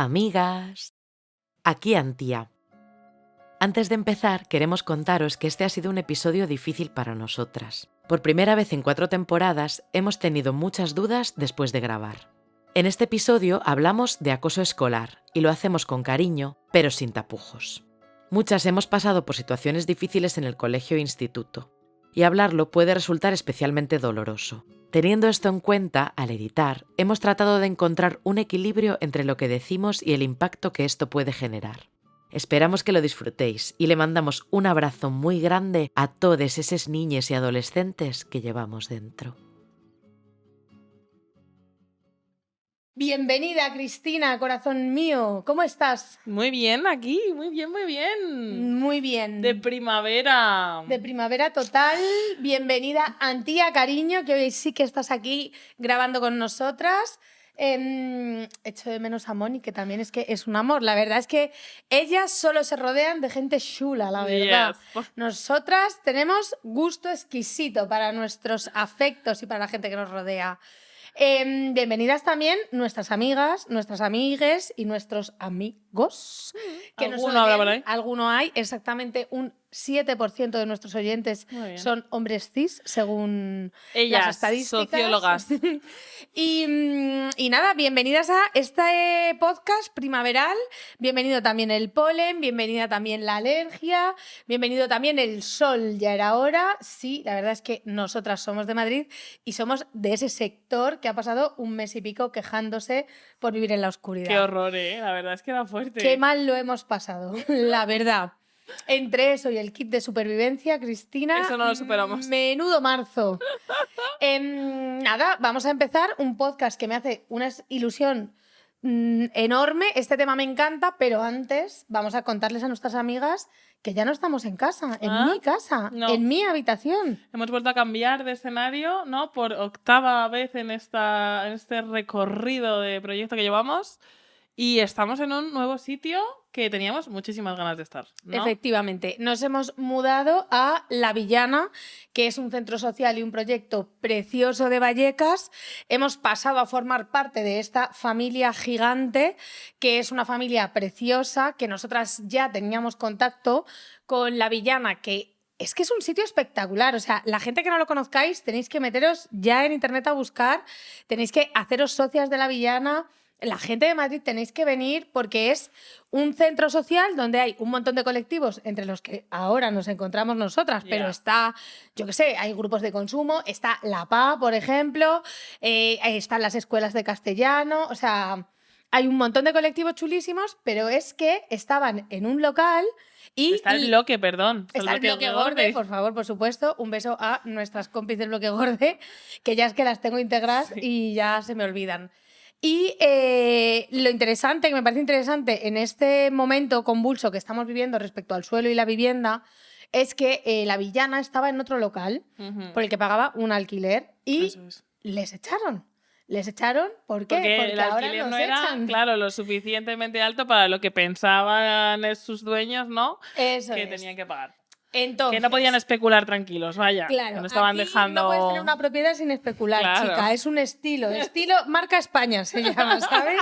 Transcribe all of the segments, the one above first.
Amigas, aquí Antía. Antes de empezar, queremos contaros que este ha sido un episodio difícil para nosotras. Por primera vez en 4 temporadas, hemos tenido muchas dudas después de grabar. En este episodio hablamos de acoso escolar, y lo hacemos con cariño, pero sin tapujos. Muchas hemos pasado por situaciones difíciles en el colegio e instituto, y hablarlo puede resultar especialmente doloroso. Teniendo esto en cuenta, al editar, hemos tratado de encontrar un equilibrio entre lo que decimos y el impacto que esto puede generar. Esperamos que lo disfrutéis y le mandamos un abrazo muy grande a todos esos niños y adolescentes que llevamos dentro. Bienvenida, Cristina, corazón mío. ¿Cómo estás? Muy bien, aquí, muy bien, muy bien. Muy bien. De primavera. De primavera total. Bienvenida, Antía, cariño, que hoy sí que estás aquí grabando con nosotras. Echo de menos a Moni, que también es que es un amor. La verdad es que ellas solo se rodean de gente chula, la verdad. Yes. Nosotras tenemos gusto exquisito para nuestros afectos y para la gente que nos rodea. Bienvenidas también nuestras amigas, nuestras amigues y nuestros amigos. Que ¿Alguno habrá por ahí? Alguno hay, exactamente un 7% de nuestros oyentes son hombres cis, según ellas, las estadísticas. Sociólogas. Y nada, bienvenidas a este podcast primaveral. Bienvenido también el polen, bienvenida también la alergia, bienvenido también el sol, ya era hora. Sí, la verdad es que nosotras somos de Madrid y somos de ese sector que ha pasado un mes y pico quejándose por vivir en la oscuridad. Qué horror, la verdad es que era fuerte. Qué mal lo hemos pasado, la verdad. Entre eso y el kit de supervivencia, Cristina, eso no lo superamos. Menudo marzo. Nada, vamos a empezar un podcast que me hace una ilusión enorme. Este tema me encanta, pero antes vamos a contarles a nuestras amigas que ya no estamos en casa, en mi casa, en mi habitación. Hemos vuelto a cambiar de escenario, ¿no? Por 8ª vez en este recorrido de proyecto que llevamos. Y estamos en un nuevo sitio que teníamos muchísimas ganas de estar, ¿no? Efectivamente, nos hemos mudado a La Villana, que es un centro social y un proyecto precioso de Vallecas. Hemos pasado a formar parte de esta familia gigante, que es una familia preciosa, que nosotras ya teníamos contacto con La Villana, que es un sitio espectacular. O sea, la gente que no lo conozcáis, tenéis que meteros ya en internet a buscar, tenéis que haceros socias de La Villana. La gente de Madrid tenéis que venir porque es un centro social donde hay un montón de colectivos entre los que ahora nos encontramos nosotras, pero está, yo qué sé, hay grupos de consumo, está la PA, por ejemplo, están las escuelas de castellano, o sea, hay un montón de colectivos chulísimos, pero es que estaban en un local y... Está el bloque, perdón. Está el bloque Gorde, por favor, por supuesto. Un beso a nuestras compis del bloque Gorde, que ya es que las tengo integradas y ya se me olvidan. Y lo interesante, que me parece interesante en este momento convulso que estamos viviendo respecto al suelo y la vivienda, es que La Villana estaba en otro local por el que pagaba un alquiler y les echaron. ¿Les echaron? ¿Por qué? Porque el alquiler no era, claro, lo suficientemente alto para lo que pensaban sus dueños, ¿no? Eso que tenían que pagar. Entonces, que no podían especular tranquilos, vaya. Claro, que no estaban aquí dejando... no puedes tener una propiedad sin especular, claro. Chica. Es un estilo marca España se llama, ¿sabes?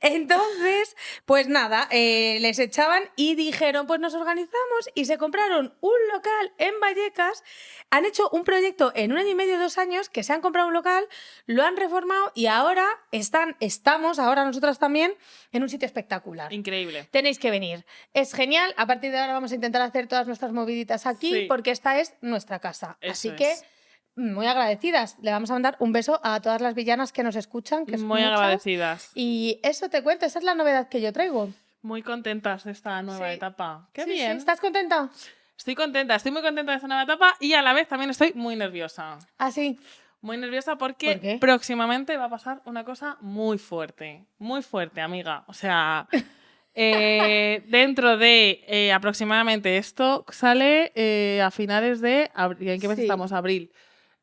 Entonces, pues nada, les echaban y dijeron, pues nos organizamos y se compraron un local en Vallecas. Han hecho un proyecto en 1 año y medio, 2 años, que se han comprado un local, lo han reformado y ahora estamos, ahora nosotras también, en un sitio espectacular. Increíble. Tenéis que venir. Es genial. A partir de ahora vamos a intentar hacer todas nuestras moviditas aquí porque esta es nuestra casa. Así que muy agradecidas. Le vamos a mandar un beso a todas las villanas que nos escuchan, que son muy muchas. Agradecidas. Y eso te cuento, esa es la novedad que yo traigo. Muy contentas de esta nueva etapa. ¡Qué bien! Sí. ¿Estás contenta? Estoy contenta, estoy muy contenta de esta nueva etapa y a la vez también estoy muy nerviosa. ¿Ah, sí? Muy nerviosa porque próximamente va a pasar una cosa muy fuerte, amiga. O sea, dentro de aproximadamente esto sale a finales de abril. ¿En qué mes estamos? Abril.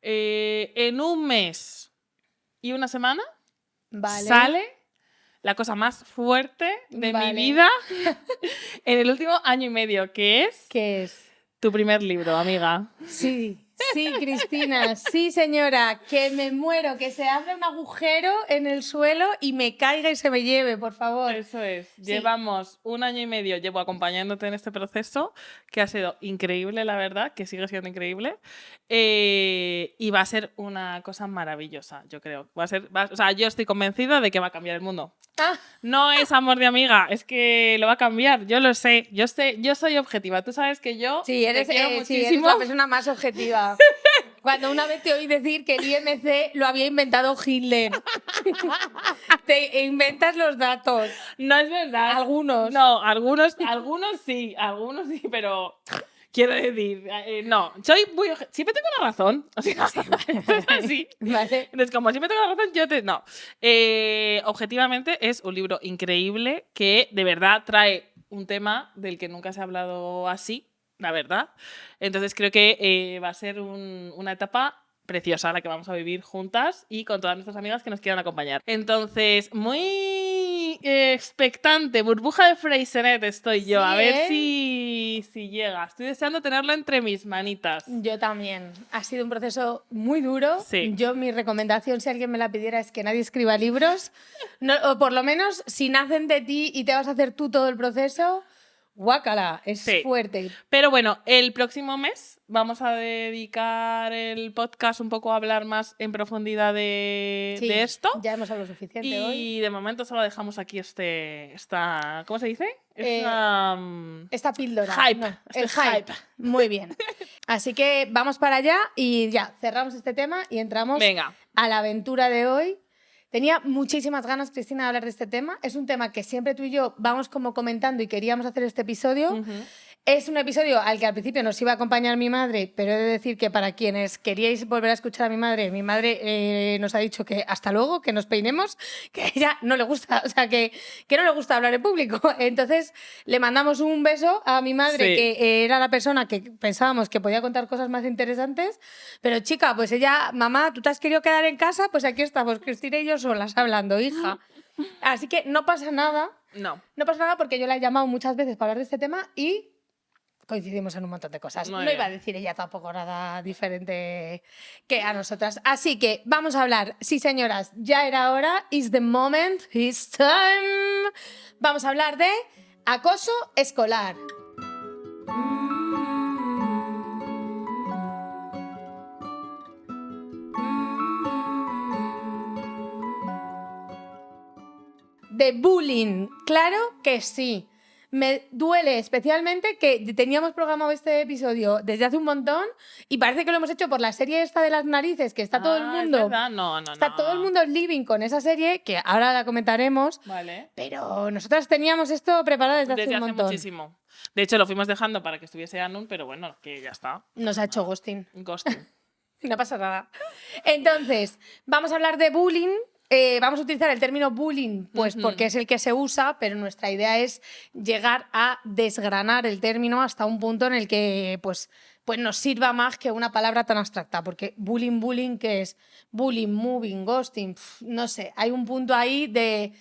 En 1 mes y 1 semana sale la cosa más fuerte de mi vida en el último 1 año y medio, que es... ¿Qué es? Tu primer libro, amiga. Sí, Sí, Cristina, sí, señora, que me muero, que se abra un agujero en el suelo y me caiga y se me lleve, por favor. Eso es. Sí. Llevamos 1 año y medio, llevo acompañándote en este proceso, que ha sido increíble, la verdad, que sigue siendo increíble. Y va a ser una cosa maravillosa, yo creo. O sea, yo estoy convencida de que va a cambiar el mundo. Ah, No es amor de amiga, es que lo va a cambiar. Yo lo sé. Yo soy objetiva. Tú sabes que yo sí, eres, te quiero sí, eres muchísimo. la persona más objetiva. Cuando una vez te oí decir que el IMC lo había inventado Hitler. Te inventas los datos. No es verdad. Algunos. No, algunos sí, pero quiero decir, no, soy muy siempre tengo la razón. O sea, es así. Vale. Entonces, como siempre tengo la razón, no. Objetivamente es un libro increíble que de verdad trae un tema del que nunca se ha hablado así, la verdad. Entonces creo que va a ser una etapa preciosa la que vamos a vivir juntas y con todas nuestras amigas que nos quieran acompañar. Entonces, muy expectante, burbuja de Freysenet estoy yo, Sí, a ver si llega. Estoy deseando tenerlo entre mis manitas. Yo también. Ha sido un proceso muy duro. Sí. Yo, mi recomendación, si alguien me la pidiera, es que nadie escriba libros. No, o por lo menos, si nacen de ti y te vas a hacer tú todo el proceso, guácala, es Sí. fuerte. Pero bueno, el próximo mes vamos a dedicar el podcast un poco a hablar más en profundidad de esto. Ya hemos hablado suficiente Y hoy. de momento solo dejamos aquí esta ¿cómo se dice? Esta píldora. Hype. No, Este el hype. Muy bien. Así que vamos para allá y ya, cerramos este tema y entramos Venga. a la aventura de hoy. Tenía muchísimas ganas, Cristina, de hablar de este tema. Es un tema que siempre tú y yo vamos como comentando y queríamos hacer este episodio. Ujú. Es un episodio al que al principio nos iba a acompañar mi madre, pero he de decir que para quienes queríais volver a escuchar a mi madre nos ha dicho que hasta luego, que nos peinemos, que a ella no le gusta, o sea, que no le gusta hablar en público. Entonces le mandamos un beso a mi madre, Sí. que era la persona que pensábamos que podía contar cosas más interesantes, pero chica, pues ella, mamá, ¿tú te has querido quedar en casa? Pues aquí estamos, Cristina y yo solas hablando, hija. Así que no pasa nada. No. No pasa nada porque yo la he llamado muchas veces para hablar de este tema y coincidimos en un montón de cosas. Muy No iba a bien. decir ella tampoco nada diferente que a nosotras. Así que vamos a hablar. Sí, señoras, ya era hora. It's the moment. It's time. Vamos a hablar de acoso escolar. De bullying. Claro que sí. Me duele especialmente que teníamos programado este episodio desde hace un montón y parece que lo hemos hecho por la serie esta de las narices, que está todo el ¿es mundo. verdad? No. Está todo el mundo living con esa serie, que ahora la comentaremos, Vale. pero nosotras teníamos esto preparado desde hace Desde un hace montón. muchísimo. De hecho, lo fuimos dejando para que estuviese Anun, pero bueno, que ya está. Nos ha hecho ghosting. Ghosting. No pasa nada. Entonces, vamos a hablar de bullying. Vamos a utilizar el término bullying, pues Ujú. porque es el que se usa, pero nuestra idea es llegar a desgranar el término hasta un punto en el que pues nos sirva más que una palabra tan abstracta, porque bullying, ¿qué es? Bullying, moving, ghosting, no sé, hay un punto ahí de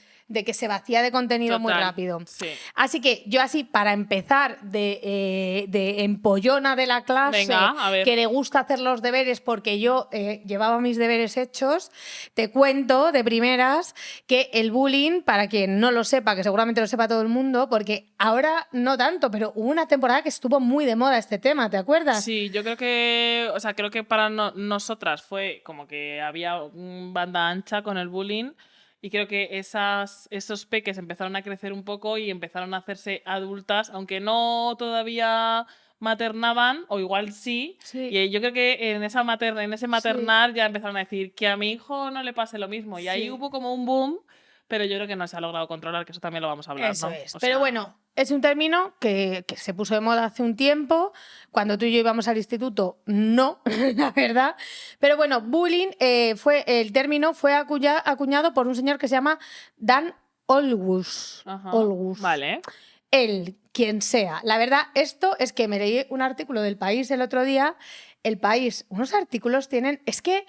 que se vacía de contenido muy Total, rápido. sí. Así que yo así, para empezar de empollona de la clase, Venga, a ver. que le gusta hacer los deberes porque yo llevaba mis deberes hechos, te cuento de primeras que el bullying, para quien no lo sepa, que seguramente lo sepa todo el mundo, porque ahora no tanto, pero hubo una temporada que estuvo muy de moda este tema, ¿te acuerdas? Sí, yo creo que para nosotras fue como que había banda ancha con el bullying y creo que esos peques empezaron a crecer un poco y empezaron a hacerse adultas, aunque no todavía maternaban, o igual sí. Sí. Y yo creo que en ese maternar ya empezaron a decir que a mi hijo no le pase lo mismo. Y ahí Sí. hubo como un boom, pero yo creo que no se ha logrado controlar, que eso también lo vamos a hablar, Eso ¿no? es. O Pero sea, bueno, es un término que se puso de moda hace un tiempo. Cuando tú y yo íbamos al instituto, no, la verdad. Pero bueno, bullying el término fue acuñado por un señor que se llama Dan Olgus. ajá. Olgus. Vale. Él, quien sea. La verdad, esto es que me leí un artículo del País el otro día. El País, unos artículos tienen... Es que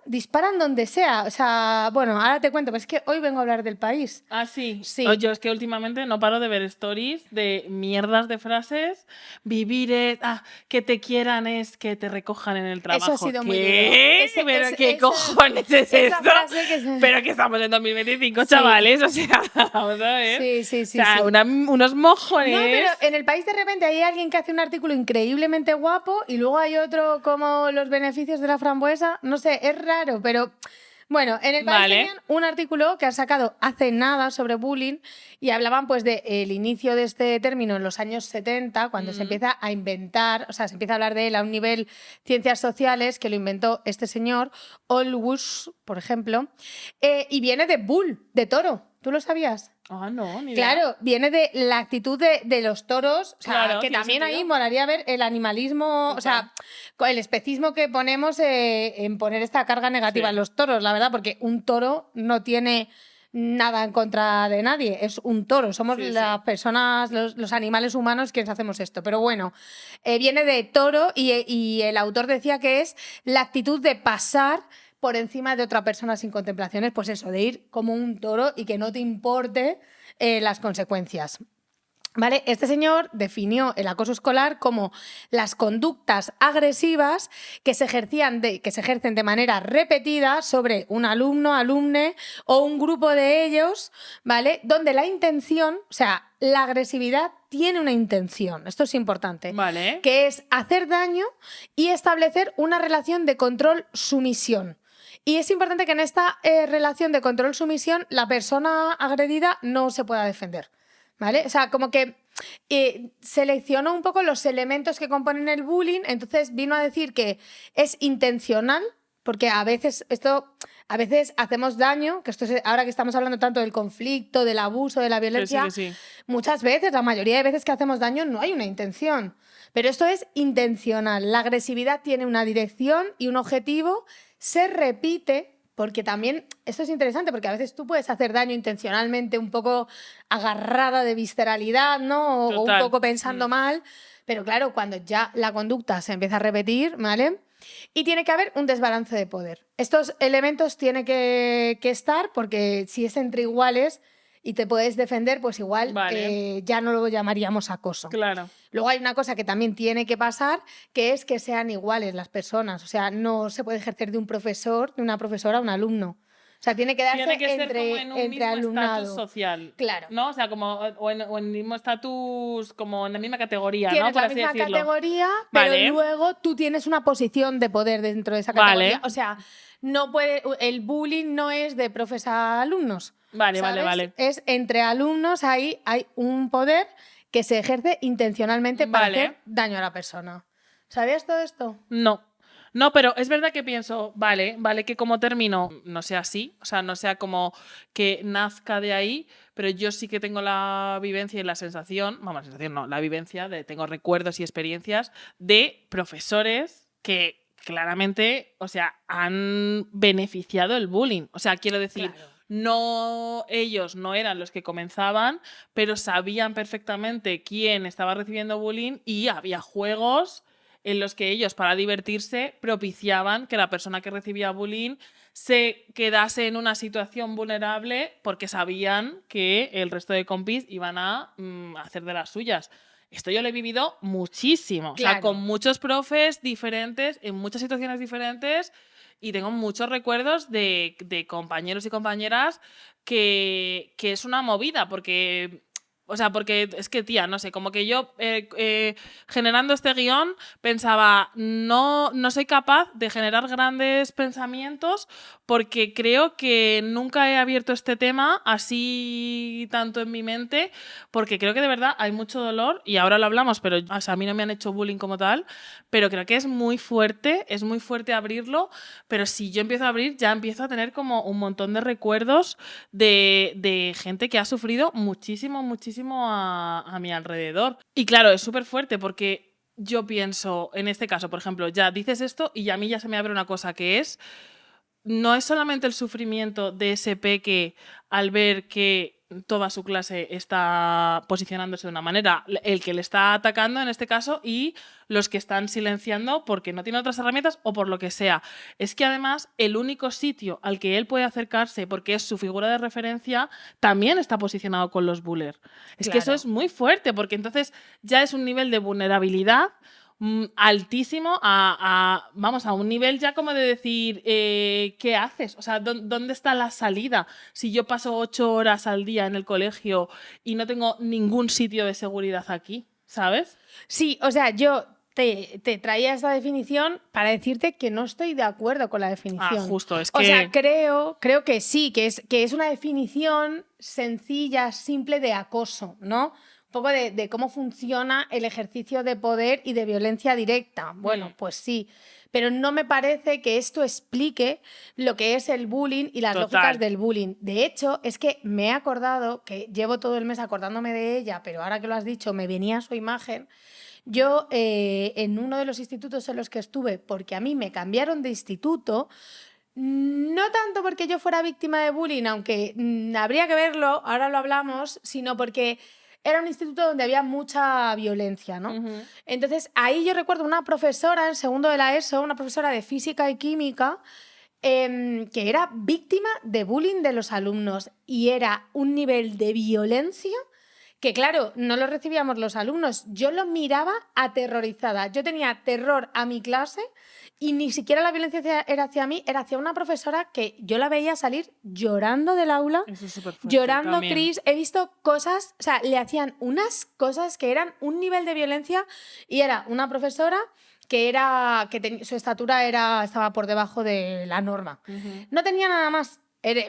disparan donde sea. O sea, bueno, ahora te cuento, pero es que hoy vengo a hablar del país. Ah, sí. Sí. Yo es que últimamente no paro de ver stories de mierdas de frases. Vivir es... que te quieran es que te recojan en el trabajo. Eso ha sido muy ¿Qué? duro. ¿Pero qué cojones es esa esto? frase que Pero que estamos en 2025, Sí. chavales. O sea, vamos a ver. Sí. O sea, unos mojones. No, pero en el país de repente hay alguien que hace un artículo increíblemente guapo y luego hay otro como los beneficios de la frambuesa. No sé, es raro, pero... Bueno, en el país tenían un artículo que han sacado hace nada sobre bullying y hablaban pues del inicio de este término en los años 70, cuando se empieza a inventar, o sea, se empieza a hablar de él a un nivel ciencias sociales, que lo inventó este señor, Olwush, por ejemplo, y viene de bull, de toro. ¿Tú lo sabías? Ah, no, ni idea. Claro, viene de la actitud de los toros, o sea, Claro, que tiene también sentido. ahí molaría ver el animalismo, o sea, el especismo que ponemos en poner esta carga negativa Sí. en los toros, la verdad, porque un toro no tiene nada en contra de nadie, es un toro, somos Sí, las personas, los animales humanos quienes hacemos esto, pero bueno, viene de toro y el autor decía que es la actitud de pasar por encima de otra persona sin contemplaciones, pues eso, de ir como un toro y que no te importe las consecuencias. ¿Vale? Este señor definió el acoso escolar como las conductas agresivas que se ejercen de manera repetida sobre un alumno, alumne o un grupo de ellos, ¿vale? Donde la intención, o sea, la agresividad tiene una intención, esto es importante, Vale. que es hacer daño y establecer una relación de control-sumisión. Y es importante que en esta relación de control-sumisión la persona agredida no se pueda defender. ¿Vale? O sea, como que seleccionó un poco los elementos que componen el bullying, entonces vino a decir que es intencional, porque a veces hacemos daño, que esto es, ahora que estamos hablando tanto del conflicto, del abuso, de la violencia, Sí. muchas veces, la mayoría de veces que hacemos daño no hay una intención, pero esto es intencional. La agresividad tiene una dirección y un objetivo, se repite. Porque también, esto es interesante, porque a veces tú puedes hacer daño intencionalmente un poco agarrada de visceralidad, ¿no? O un poco pensando mal, pero claro, cuando ya la conducta se empieza a repetir, ¿vale? Y tiene que haber un desbalance de poder. Estos elementos tienen que estar, porque si es entre iguales y te puedes defender, pues igual ya no lo llamaríamos acoso. Claro. Luego hay una cosa que también tiene que pasar, que es que sean iguales las personas. O sea, no se puede ejercer de un profesor, de una profesora a un alumno. O sea, tiene que darse tiene que ser entre, como en un entre mismo alumnado. estatus social. Claro. ¿No? O sea, como o en el mismo estatus, como en la misma categoría, Tienes ¿no? Por la así misma decirlo. categoría, pero Vale. luego tú tienes una posición de poder dentro de esa categoría. O sea, no puede, el bullying no es de profes a alumnos. Vale. Es entre alumnos, ahí hay un poder que se ejerce intencionalmente para hacer daño a la persona. ¿Sabías todo esto? No, pero es verdad que pienso, vale que como término no sea así, o sea, no sea como que nazca de ahí, pero yo sí que tengo la vivencia y la sensación, la vivencia, tengo recuerdos y experiencias de profesores que claramente, o sea, han beneficiado el bullying. O sea, quiero decir, ellos no eran los que comenzaban, pero sabían perfectamente quién estaba recibiendo bullying y había juegos en los que ellos, para divertirse, propiciaban que la persona que recibía bullying se quedase en una situación vulnerable porque sabían que el resto de compis iban a hacer de las suyas. Esto yo lo he vivido muchísimo, Claro. o sea, con muchos profes diferentes, en muchas situaciones diferentes, y tengo muchos recuerdos de compañeros y compañeras que es una movida, porque... O sea, porque es que, tía, no sé, como que yo generando este guión pensaba, no soy capaz de generar grandes pensamientos porque creo que nunca he abierto este tema así tanto en mi mente, porque creo que de verdad hay mucho dolor y ahora lo hablamos, pero o sea, a mí no me han hecho bullying como tal, pero creo que es muy fuerte abrirlo, pero si yo empiezo a abrir ya empiezo a tener como un montón de recuerdos de gente que ha sufrido muchísimo a mi alrededor. Y claro, es súper fuerte porque yo pienso, en este caso, por ejemplo, ya dices esto y a mí ya se me abre una cosa que no es solamente el sufrimiento de ese peque al ver que toda su clase está posicionándose de una manera, el que le está atacando en este caso y los que están silenciando porque no tiene otras herramientas o por lo que sea. Es que además el único sitio al que él puede acercarse porque es su figura de referencia también está posicionado con los bullers. Es que eso es muy fuerte porque entonces ya es un nivel de vulnerabilidad altísimo vamos, a un nivel ya como de decir, ¿qué haces? O sea, ¿dónde está la salida? Si yo paso 8 horas al día en el colegio y no tengo ningún sitio de seguridad aquí, ¿sabes? Sí, o sea, yo te traía esta definición para decirte que no estoy de acuerdo con la definición. Justo, es que... O sea, creo que sí, que es una definición sencilla, simple de acoso, ¿no? Un poco de cómo funciona el ejercicio de poder y de violencia directa. Bueno, pues sí, pero no me parece que esto explique lo que es el bullying y las lógicas del bullying. De hecho, es que me he acordado, que llevo todo el mes acordándome de ella, pero ahora que lo has dicho, me venía su imagen. Yo, en uno de los institutos en los que estuve, porque a mí me cambiaron de instituto, no tanto porque yo fuera víctima de bullying, aunque habría que verlo, ahora lo hablamos, sino porque era un instituto donde había mucha violencia, ¿no? Entonces, ahí yo recuerdo una profesora en segundo de la ESO, una profesora de física y química, que era víctima de bullying de los alumnos y era un nivel de violencia que, claro, no lo recibíamos los alumnos. Yo lo miraba aterrorizada. Yo tenía terror a mi clase y ni siquiera la violencia era hacia mí, era hacia una profesora que yo la veía salir llorando del aula, llorando, Cris. He visto cosas, o sea, le hacían unas cosas que eran un nivel de violencia y era una profesora su estatura estaba por debajo de la norma. No tenía nada más.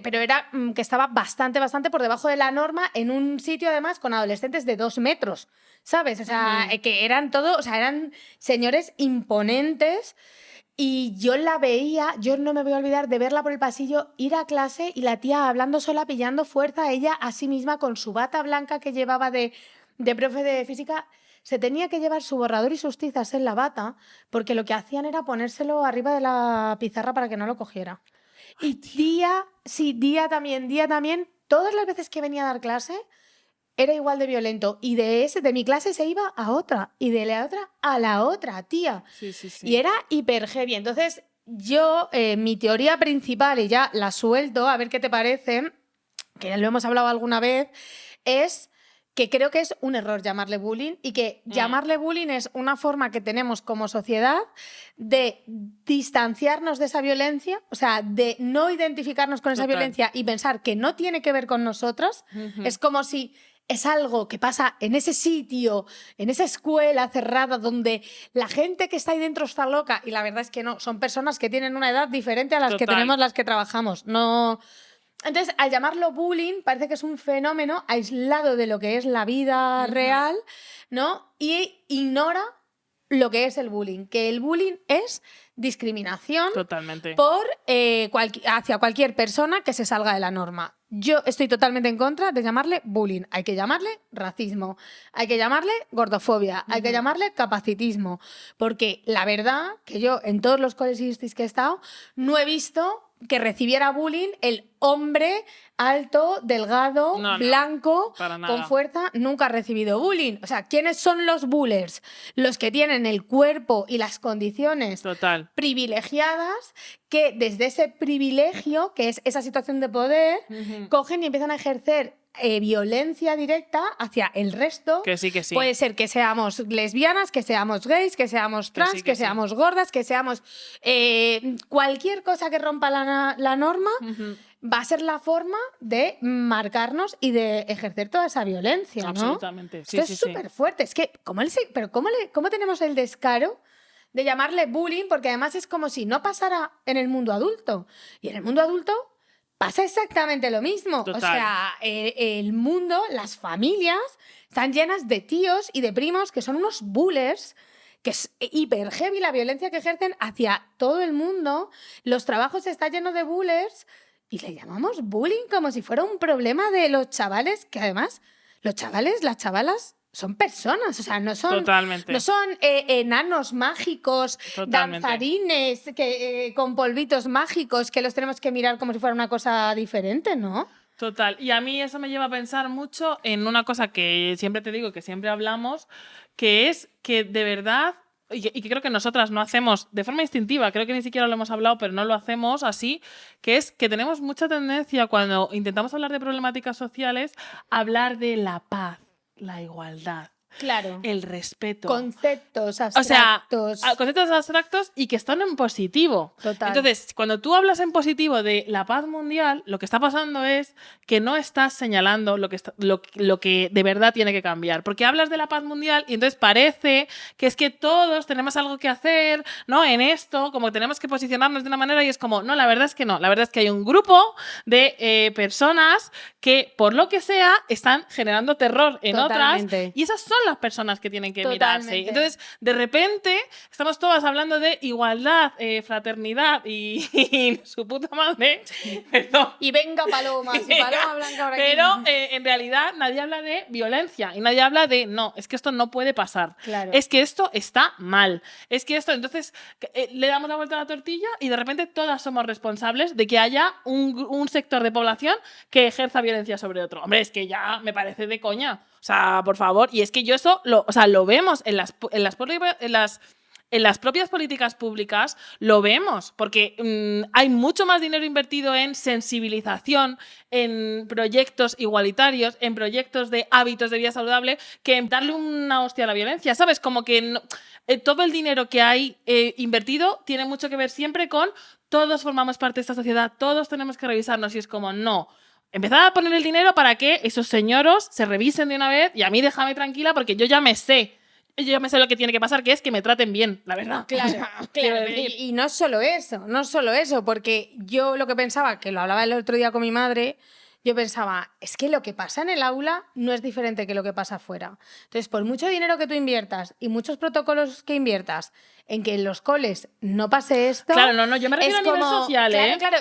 Pero era que estaba bastante por debajo de la norma en un sitio además con adolescentes de 2 metros, ¿sabes? O sea, que eran eran señores imponentes y yo la veía, yo no me voy a olvidar de verla por el pasillo, ir a clase y la tía hablando sola, pillando fuerza, ella a sí misma con su bata blanca que llevaba de profe de física. Se tenía que llevar su borrador y sus tizas en la bata porque lo que hacían era ponérselo arriba de la pizarra para que no lo cogiera. Y día también, todas las veces que venía a dar clase, era igual de violento. Y de mi clase se iba a otra, y de la otra a la otra, tía. Sí. Y era hiper heavy. Entonces, yo, mi teoría principal, y ya la suelto, a ver qué te parece, que ya lo hemos hablado alguna vez, es que creo que es un error llamarle bullying y que llamarle bullying es una forma que tenemos como sociedad de distanciarnos de esa violencia, o sea, de no identificarnos con esa violencia y pensar que no tiene que ver con nosotros. Es como si es algo que pasa en ese sitio, en esa escuela cerrada donde la gente que está ahí dentro está loca y la verdad es que no, son personas que tienen una edad diferente a las que tenemos las que trabajamos. No... Entonces, al llamarlo bullying, parece que es un fenómeno aislado de lo que es la vida real, ¿no? Y ignora lo que es el bullying, que el bullying es discriminación hacia cualquier persona que se salga de la norma. Yo estoy totalmente en contra de llamarle bullying. Hay que llamarle racismo, hay que llamarle gordofobia, hay que llamarle capacitismo, porque la verdad que yo en todos los colegios que he estado no he visto que recibiera bullying el hombre alto, delgado, blanco, con fuerza. Nunca ha recibido bullying. O sea, ¿quiénes son los bullers? Los que tienen el cuerpo y las condiciones privilegiadas, que desde ese privilegio, que es esa situación de poder, cogen y empiezan a ejercer violencia directa hacia el resto. Que sí. Puede ser que seamos lesbianas, que seamos gays, que seamos trans, que seamos gordas, que seamos cualquier cosa que rompa la norma. Va a ser la forma de marcarnos y de ejercer toda esa violencia, ¿no? Absolutamente. Esto es súper fuerte. Es que, ¿cómo tenemos el descaro de llamarle bullying? Porque además es como si no pasara en el mundo adulto. Y en el mundo adulto pasa exactamente lo mismo. O sea, el mundo, las familias, están llenas de tíos y de primos que son unos bullers, que es hiper heavy la violencia que ejercen hacia todo el mundo. Los trabajos están llenos de bullers y le llamamos bullying como si fuera un problema de los chavales, que además los chavales, las chavalas, son personas, o sea, no son enanos mágicos, danzarines con polvitos mágicos que los tenemos que mirar como si fuera una cosa diferente, ¿no? Total. Y a mí eso me lleva a pensar mucho en una cosa que siempre te digo, que siempre hablamos, que es que de verdad, y que creo que nosotras no hacemos de forma instintiva, creo que ni siquiera lo hemos hablado, pero no lo hacemos así, que es que tenemos mucha tendencia cuando intentamos hablar de problemáticas sociales a hablar de la paz, la igualdad. Claro. El respeto. Conceptos abstractos. O sea, conceptos abstractos y que están en positivo. Total. Entonces, cuando tú hablas en positivo de la paz mundial, lo que está pasando es que no estás señalando lo que de verdad tiene que cambiar. Porque hablas de la paz mundial y entonces parece que es que todos tenemos algo que hacer, ¿no? En esto, como que tenemos que posicionarnos de una manera y es como, no, la verdad es que no. La verdad es que hay un grupo de personas que, por lo que sea, están generando terror en Totalmente. otras y esas son las personas que tienen que Totalmente. mirarse. Entonces, de repente, estamos todas hablando de igualdad, fraternidad y su puta madre. Perdón. Y venga palomas, y paloma blanca por aquí. Pero en realidad nadie habla de violencia y nadie habla de no, es que esto no puede pasar. Claro. Es que esto está mal. Es que esto, entonces, le damos la vuelta a la tortilla y de repente todas somos responsables de que haya un sector de población que ejerza violencia sobre otro. Hombre, es que ya me parece de coña. O sea, por favor. Y es que yo eso lo vemos en las propias políticas públicas, lo vemos, porque hay mucho más dinero invertido en sensibilización, en proyectos igualitarios, en proyectos de hábitos de vida saludable, que en darle una hostia a la violencia, ¿sabes? Como que no, todo el dinero que hay invertido tiene mucho que ver siempre con todos formamos parte de esta sociedad, todos tenemos que revisarnos y es como, no. Empezar a poner el dinero para que esos señoros se revisen de una vez y a mí déjame tranquila porque yo ya me sé. Yo ya me sé lo que tiene que pasar, que es que me traten bien, la verdad. Claro, claro. Y no solo eso, porque yo lo que pensaba, que lo hablaba el otro día con mi madre, yo pensaba, es que lo que pasa en el aula no es diferente que lo que pasa afuera. Entonces, por mucho dinero que tú inviertas y muchos protocolos que inviertas en que en los coles no pase esto... Claro, no, yo me refiero a nivel social, ¿eh? Claro,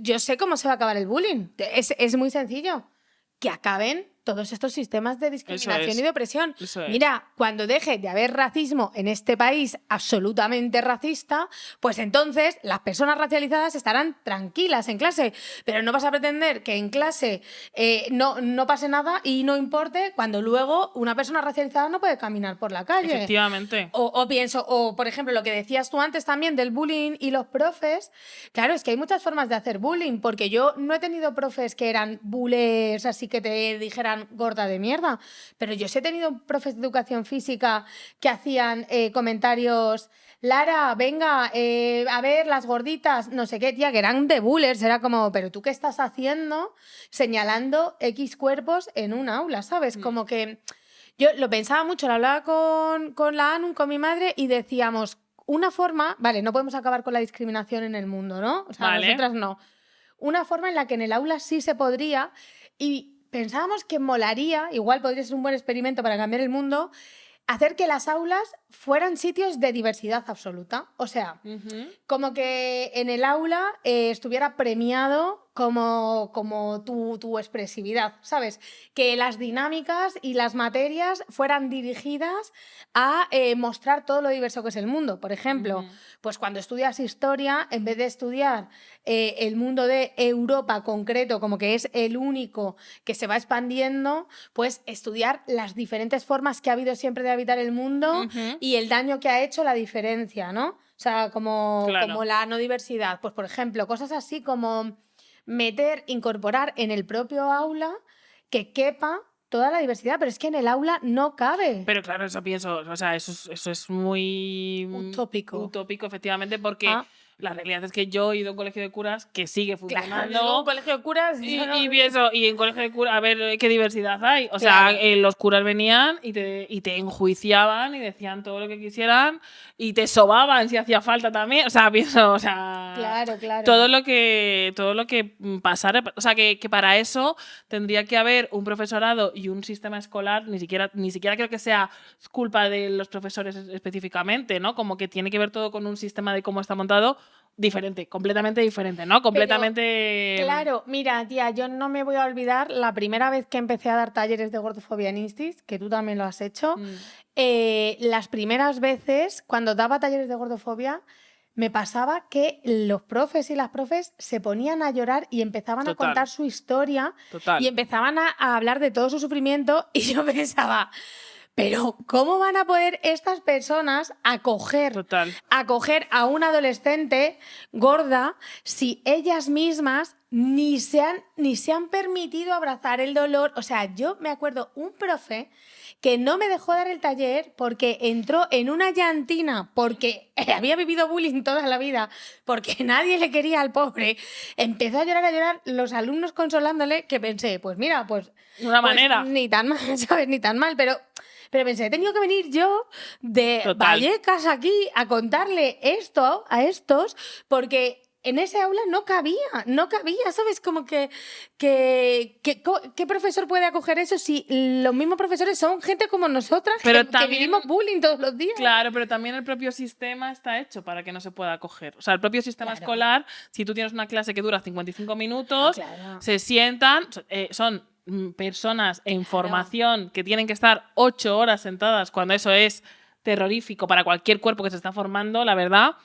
yo sé cómo se va a acabar el bullying. Es muy sencillo. Que acaben todos estos sistemas de discriminación y de opresión. Mira, cuando deje de haber racismo en este país absolutamente racista, pues entonces las personas racializadas estarán tranquilas en clase. Pero no vas a pretender que en clase no pase nada y no importe cuando luego una persona racializada no puede caminar por la calle. Efectivamente. O pienso, o por ejemplo, lo que decías tú antes también del bullying y los profes. Claro, es que hay muchas formas de hacer bullying, porque yo no he tenido profes que eran bullers, así que te dijeran gorda de mierda, pero yo sí he tenido profes de educación física que hacían comentarios, Lara, venga, a ver, las gorditas, no sé qué, tía, que eran de bullers, era como, pero ¿tú qué estás haciendo señalando X cuerpos en un aula, ¿sabes? Como que yo lo pensaba mucho, lo hablaba con la Anu, con mi madre, y decíamos, una forma, vale, no podemos acabar con la discriminación en el mundo, ¿no? O sea, vale. nosotras no. Una forma en la que en el aula sí se podría, y pensábamos que molaría, igual podría ser un buen experimento para cambiar el mundo, hacer que las aulas fueran sitios de diversidad absoluta. O sea, como que en el aula estuviera premiado como tu expresividad, ¿sabes? Que las dinámicas y las materias fueran dirigidas a mostrar todo lo diverso que es el mundo. Por ejemplo, pues cuando estudias historia, en vez de estudiar el mundo de Europa concreto, como que es el único que se va expandiendo, pues estudiar las diferentes formas que ha habido siempre de habitar el mundo y el daño que ha hecho la diferencia, ¿no? O sea, como la no diversidad. Pues, por ejemplo, cosas así como incorporar en el propio aula que quepa toda la diversidad, pero es que en el aula no cabe. Pero claro, eso pienso, o sea, eso es muy utópico, efectivamente, porque la realidad es que yo he ido a un colegio de curas que sigue funcionando. Claro, un colegio de curas y en colegio de curas, a ver qué diversidad hay. O sea, los curas venían y te enjuiciaban y decían todo lo que quisieran y te sobaban si hacía falta también. O sea, pienso, claro. Todo lo que pasara, o sea, que para eso tendría que haber un profesorado y un sistema escolar, ni siquiera creo que sea culpa de los profesores específicamente, ¿no? Como que tiene que ver todo con un sistema de cómo está montado diferente, completamente diferente, ¿no? Completamente... Pero, claro, mira, tía, yo no me voy a olvidar la primera vez que empecé a dar talleres de gordofobia en Instis, que tú también lo has hecho. Las primeras veces, cuando daba talleres de gordofobia, me pasaba que los profes y las profes se ponían a llorar y empezaban a contar su historia y empezaban a hablar de todo su sufrimiento y yo pensaba, pero ¿cómo van a poder estas personas acoger a una adolescente gorda si ellas mismas ni se han permitido abrazar el dolor? O sea, yo me acuerdo un profe que no me dejó dar el taller porque entró en una llantina porque había vivido bullying toda la vida, porque nadie le quería al pobre. Empezó a llorar, los alumnos consolándole, que pensé, pues mira, pues... Una manera. Ni tan mal, ¿sabes? Ni tan mal, pero pensé, he tenido que venir yo de Vallecas aquí a contarle esto a estos porque... En ese aula no cabía, ¿sabes? Como ¿qué profesor puede acoger eso si los mismos profesores son gente como nosotras que vivimos bullying todos los días? Claro, pero también el propio sistema está hecho para que no se pueda acoger. O sea, el propio sistema escolar, si tú tienes una clase que dura 55 minutos, se sientan, son personas en formación que tienen que estar 8 horas sentadas cuando eso es terrorífico para cualquier cuerpo que se está formando, la verdad.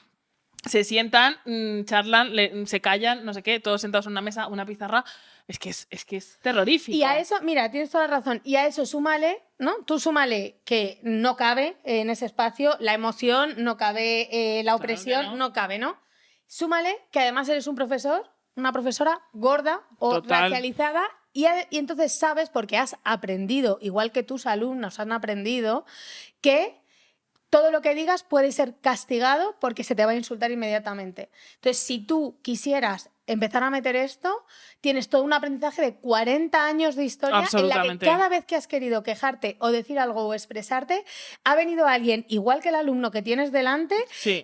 Se sientan, charlan, se callan, no sé qué, todos sentados en una mesa, una pizarra. Es que es terrorífico. Y a eso, mira, tienes toda la razón. Y a eso súmale, ¿no? Tú súmale que no cabe en ese espacio la emoción, no cabe la opresión, claro que no cabe, ¿no? Súmale que además eres un profesor, una profesora gorda o racializada y entonces sabes, porque has aprendido, igual que tus alumnos han aprendido, que todo lo que digas puede ser castigado porque se te va a insultar inmediatamente. Entonces, si tú quisieras empezar a meter esto, tienes todo un aprendizaje de 40 años de historia en la que cada vez que has querido quejarte o decir algo o expresarte, ha venido alguien, igual que el alumno que tienes delante,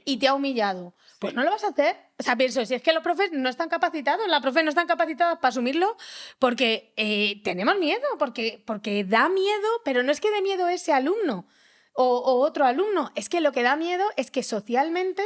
y te ha humillado. Pues no lo vas a hacer. O sea, pienso, si es que los profes no están capacitados, las profes no están capacitadas para asumirlo porque tenemos miedo, porque da miedo, pero no es que dé miedo ese alumno, o otro alumno. Es que lo que da miedo es que socialmente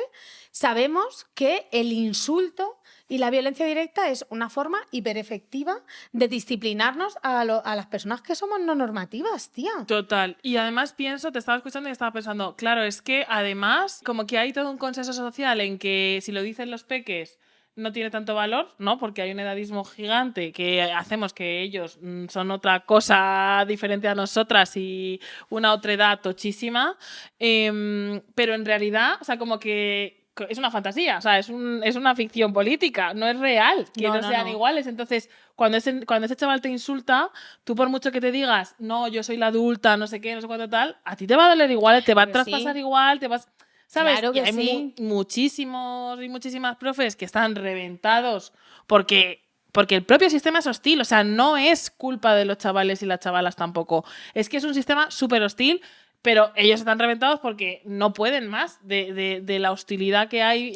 sabemos que el insulto y la violencia directa es una forma hiperefectiva de disciplinarnos a las personas que somos no normativas, tía. Total. Y además pienso, te estaba escuchando y estaba pensando, claro, es que además como que hay todo un consenso social en que si lo dicen los peques no tiene tanto valor, ¿no? Porque hay un edadismo gigante que hacemos que ellos son otra cosa diferente a nosotras y una otra edad tochísima. Pero en realidad, o sea, como que es una fantasía, o sea, es una ficción política, no es real que no sean iguales. Entonces, cuando ese chaval te insulta, tú por mucho que te digas, no, yo soy la adulta, no sé qué, no sé cuánto tal, a ti te va a doler igual, te va a traspasar igual, te vas... ¿Sabes? Claro que y hay muchísimos y muchísimas profes que están reventados porque el propio sistema es hostil. O sea, no es culpa de los chavales y las chavalas tampoco. Es que es un sistema súper hostil, pero ellos están reventados porque no pueden más de la hostilidad que hay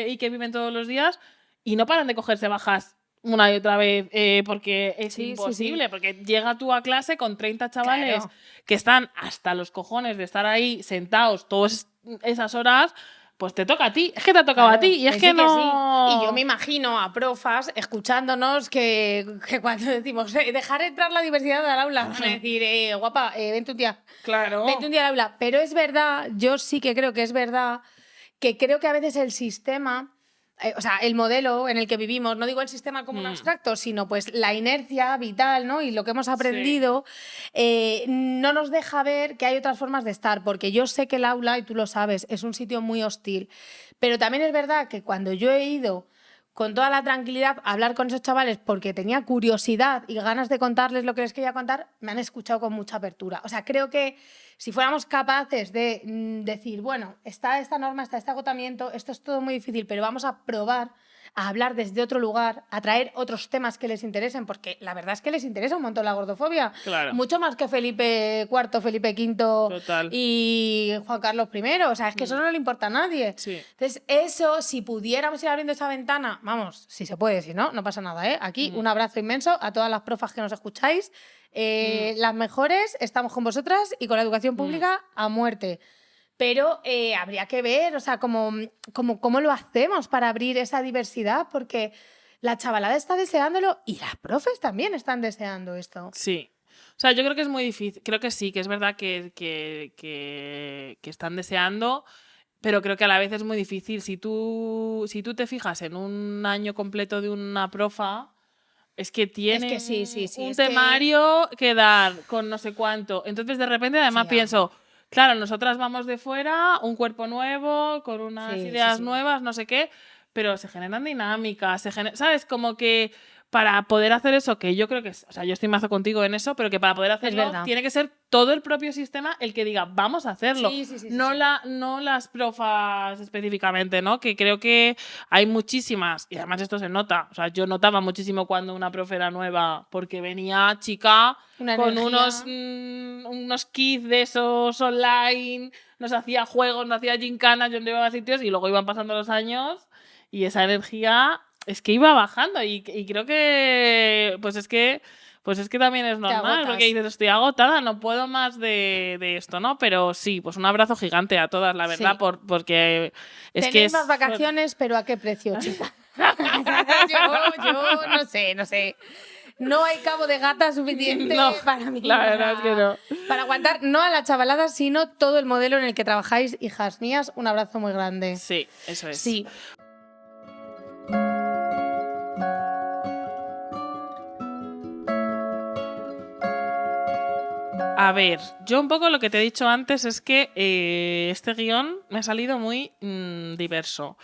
y que viven todos los días y no paran de cogerse bajas una y otra vez porque es imposible. Porque llega tú a clase con 30 chavales que están hasta los cojones de estar ahí sentados todas esas horas, pues te toca a ti. Es que te ha tocado a ti y es que no... Y yo me imagino a profas escuchándonos que cuando decimos dejar entrar la diversidad al aula, decir, guapa, vente un día. Claro. Vente un día al aula. Pero es verdad, yo sí que creo que es verdad, que creo que a veces el sistema... o sea, el modelo en el que vivimos, no digo el sistema como un abstracto, sino pues la inercia vital, ¿no? Y lo que hemos aprendido no nos deja ver que hay otras formas de estar, porque yo sé que el aula, y tú lo sabes, es un sitio muy hostil, pero también es verdad que cuando yo he ido con toda la tranquilidad a hablar con esos chavales porque tenía curiosidad y ganas de contarles lo que les quería contar, me han escuchado con mucha apertura. O sea, creo que si fuéramos capaces de decir, bueno, está esta norma, está este agotamiento, esto es todo muy difícil, pero vamos a probar a hablar desde otro lugar, a traer otros temas que les interesen, porque la verdad es que les interesa un montón la gordofobia. Claro. Mucho más que Felipe IV, Felipe V y Juan Carlos I. O sea, es que eso no le importa a nadie. Sí. Entonces, eso, si pudiéramos ir abriendo esa ventana, vamos, si se puede, si no, no pasa nada, ¿eh? Aquí un abrazo inmenso a todas las profas que nos escucháis. Las mejores, estamos con vosotras y con la educación pública a muerte. Pero habría que ver, o sea, cómo lo hacemos para abrir esa diversidad, porque la chavalada está deseándolo y las profes también están deseando esto. Sí. O sea, yo creo que es muy difícil. Creo que sí, que es verdad que están deseando. pero creo que a la vez es muy difícil. Si tú te fijas en un año completo de una profa, es que tiene un temario que dar con no sé cuánto. Entonces, de repente, además pienso, claro, nosotras vamos de fuera, un cuerpo nuevo, con unas ideas nuevas, no sé qué, pero se generan dinámicas, ¿sabes? Como que para poder hacer eso, que yo creo que es, o sea, yo estoy mazo contigo en eso, pero que para poder hacerlo tiene que ser todo el propio sistema el que diga, vamos a hacerlo. No las profas específicamente, ¿no? Que creo que hay muchísimas, y además esto se nota, o sea, yo notaba muchísimo cuando una profe era nueva, porque venía chica con unos kits de esos online, nos hacía juegos, nos hacía gincanas, yo llevaba a sitios y luego iban pasando los años y esa energía es que iba bajando y creo que pues es que también es normal, porque dices, estoy agotada, no puedo más de esto, ¿no? Pero sí, pues un abrazo gigante a todas, la verdad, porque es que más vacaciones, pero ¿a qué precio, chica? yo no sé. No hay cabo de gata suficiente para mí. La verdad es que no. Para aguantar, no a la chavalada, sino todo el modelo en el que trabajáis, hijas mías. Un abrazo muy grande. Sí, eso es. Sí. A ver, yo un poco lo que te he dicho antes es que este guión me ha salido muy diverso.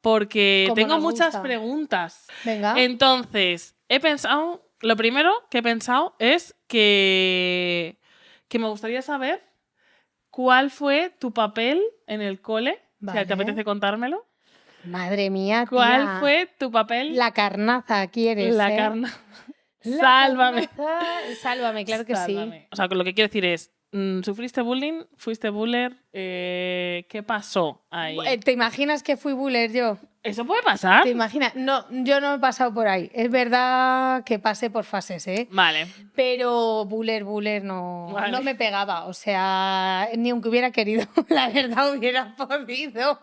Porque tengo muchas preguntas. Venga. Entonces, lo primero que he pensado es que me gustaría saber cuál fue tu papel en el cole. Vale. ¿Te apetece contármelo? Madre mía, tía. ¿Cuál fue tu papel? La carnaza, ¿quieres? La carnaza. Sálvame. Sálvame, claro que sí. O sea, lo que quiero decir es, ¿sufriste bullying? ¿Fuiste buller? ¿Qué pasó ahí? ¿Te imaginas que fui buller yo? ¿Eso puede pasar? ¿Te imaginas? No, yo no he pasado por ahí. Es verdad que pasé por fases, ¿eh? Vale. Pero buller no me pegaba. O sea, ni aunque hubiera querido, la verdad hubiera podido.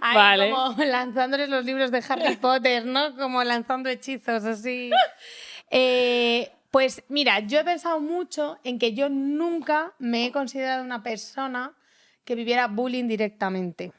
Ahí, vale. Como lanzándoles los libros de Harry Potter, ¿no? Como lanzando hechizos, así. Pues mira, yo he pensado mucho en que yo nunca me he considerado una persona que viviera bullying directamente.